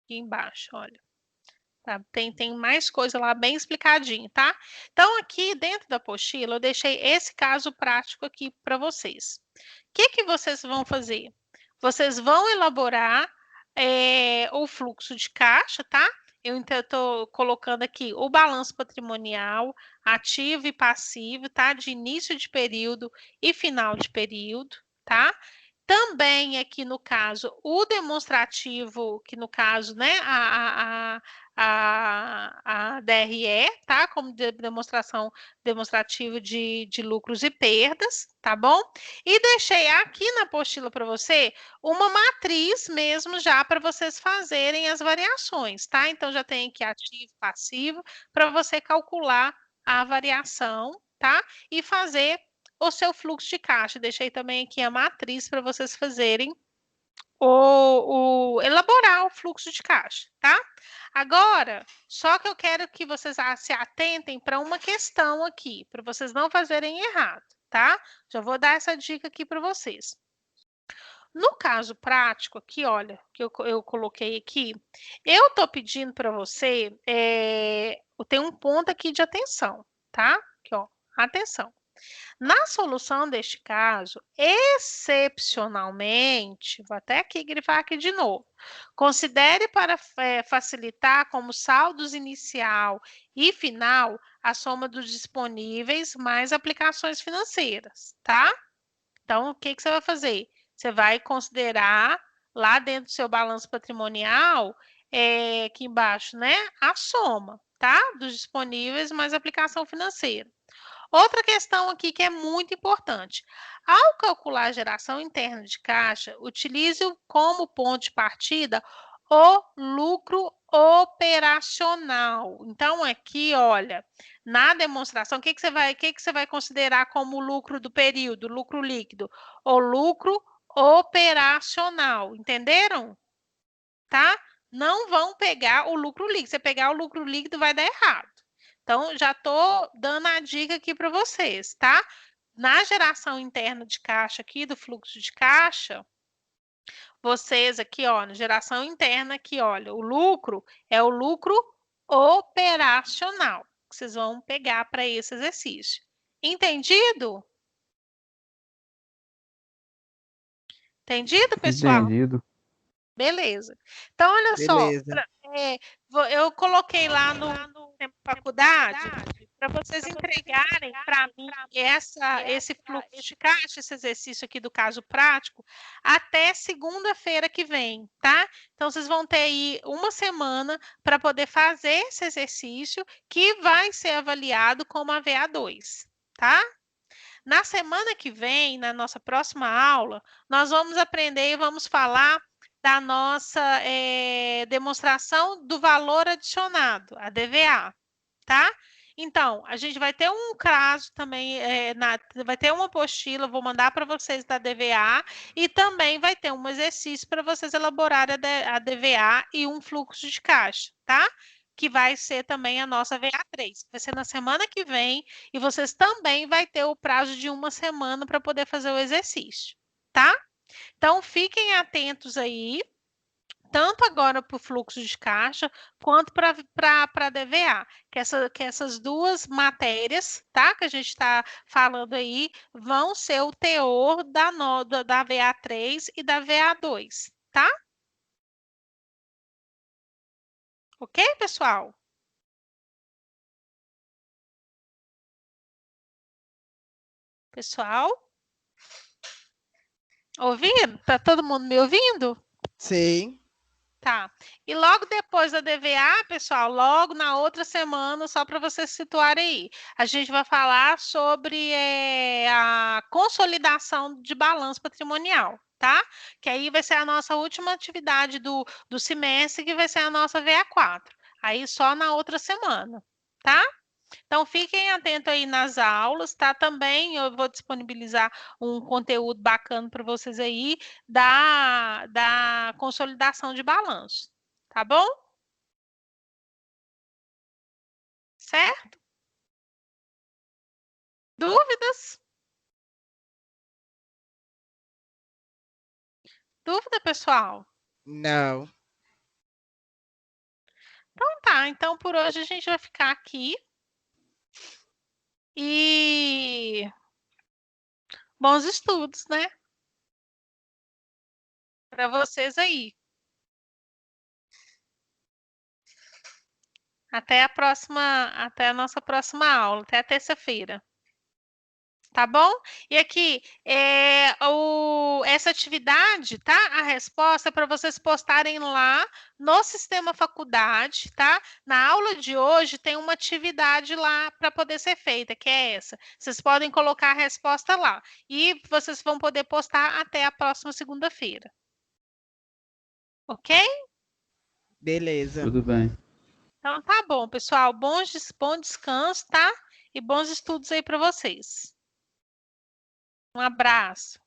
Speaker 1: aqui embaixo, olha. Tá? Tem mais coisa lá bem explicadinho, tá? Então, aqui dentro da apostila, eu deixei esse caso prático aqui para vocês. O que vocês vão fazer? Vocês vão elaborar o fluxo de caixa, tá? Eu então estou colocando aqui o balanço patrimonial, ativo e passivo, tá? De início de período e final de período, tá? Também aqui no caso, o demonstrativo, que no caso, né, a DRE, tá? Como demonstrativo de lucros e perdas, tá bom? E deixei aqui na apostila para você uma matriz mesmo já para vocês fazerem as variações, tá? Então já tem aqui ativo, passivo, para você calcular a variação, tá? E fazer o seu fluxo de caixa. Deixei também aqui a matriz para vocês fazerem elaborar o fluxo de caixa, tá? Agora, só que eu quero que vocês se atentem para uma questão aqui, para vocês não fazerem errado, tá? Já vou dar essa dica aqui para vocês. No caso prático aqui, olha, que eu coloquei aqui, eu tô pedindo para você, tem um ponto aqui de atenção, tá? Aqui, ó, atenção. Na solução deste caso, excepcionalmente, vou até aqui grifar aqui de novo, considere para facilitar como saldos inicial e final a soma dos disponíveis mais aplicações financeiras, tá? Então, o que você vai fazer? Você vai considerar lá dentro do seu balanço patrimonial, aqui embaixo, né, a soma, tá? Dos disponíveis mais aplicação financeira. Outra questão aqui que é muito importante. Ao calcular a geração interna de caixa, utilize como ponto de partida o lucro operacional. Então, aqui, olha, na demonstração, o que você vai considerar como lucro do período, lucro líquido? O lucro operacional, entenderam? Tá? Não vão pegar o lucro líquido. Se pegar o lucro líquido, vai dar errado. Então, já estou dando a dica aqui para vocês, tá? Na geração interna de caixa aqui, do fluxo de caixa, vocês aqui, ó, na geração interna aqui, olha, o lucro é o lucro operacional, que vocês vão pegar para esse exercício. Entendido? Entendido, pessoal?
Speaker 3: Entendido.
Speaker 1: Beleza. Então, olha
Speaker 2: Beleza.
Speaker 1: só, eu coloquei lá no tempo de faculdade para vocês entregarem para mim esse fluxo de caixa, esse exercício aqui do caso prático, até segunda-feira que vem, tá? Então, vocês vão ter aí uma semana para poder fazer esse exercício que vai ser avaliado como a VA2, tá? Na semana que vem, na nossa próxima aula, nós vamos aprender e vamos falar da nossa demonstração do valor adicionado, a DVA, tá? Então, a gente vai ter um caso também, vai ter uma apostila, vou mandar para vocês da DVA, e também vai ter um exercício para vocês elaborarem a DVA e um fluxo de caixa, tá? Que vai ser também a nossa VA3. Vai ser na semana que vem, e vocês também vai ter o prazo de uma semana para poder fazer o exercício, tá? Então, fiquem atentos aí, tanto agora para o fluxo de caixa, quanto para a DVA, que essas duas matérias, tá? Que a gente está falando aí, vão ser o teor da VA3 e da VA2, tá? Ok, pessoal? Pessoal? Ouvindo? Tá todo mundo me ouvindo?
Speaker 2: Sim.
Speaker 1: Tá. E logo depois da DVA, pessoal, logo na outra semana, só para vocês se situarem aí, a gente vai falar sobre a consolidação de balanço patrimonial, tá? Que aí vai ser a nossa última atividade do semestre, que vai ser a nossa VA4. Aí só na outra semana, tá? Então, fiquem atentos aí nas aulas, tá? Também eu vou disponibilizar um conteúdo bacana para vocês aí da consolidação de balanço, tá bom? Certo? Dúvidas? Dúvida, pessoal?
Speaker 2: Não.
Speaker 1: Então tá, então por hoje a gente vai ficar aqui. E bons estudos, né? Para vocês aí. Até a nossa próxima aula, até a terça-feira. Tá bom? E aqui, essa atividade, tá? A resposta é para vocês postarem lá no Sistema Faculdade, tá? Na aula de hoje tem uma atividade lá para poder ser feita, que é essa. Vocês podem colocar a resposta lá. E vocês vão poder postar até a próxima segunda-feira. Ok?
Speaker 2: Beleza.
Speaker 3: Tudo bem.
Speaker 1: Então tá bom, pessoal. Bom descanso, tá? E bons estudos aí para vocês. Um abraço.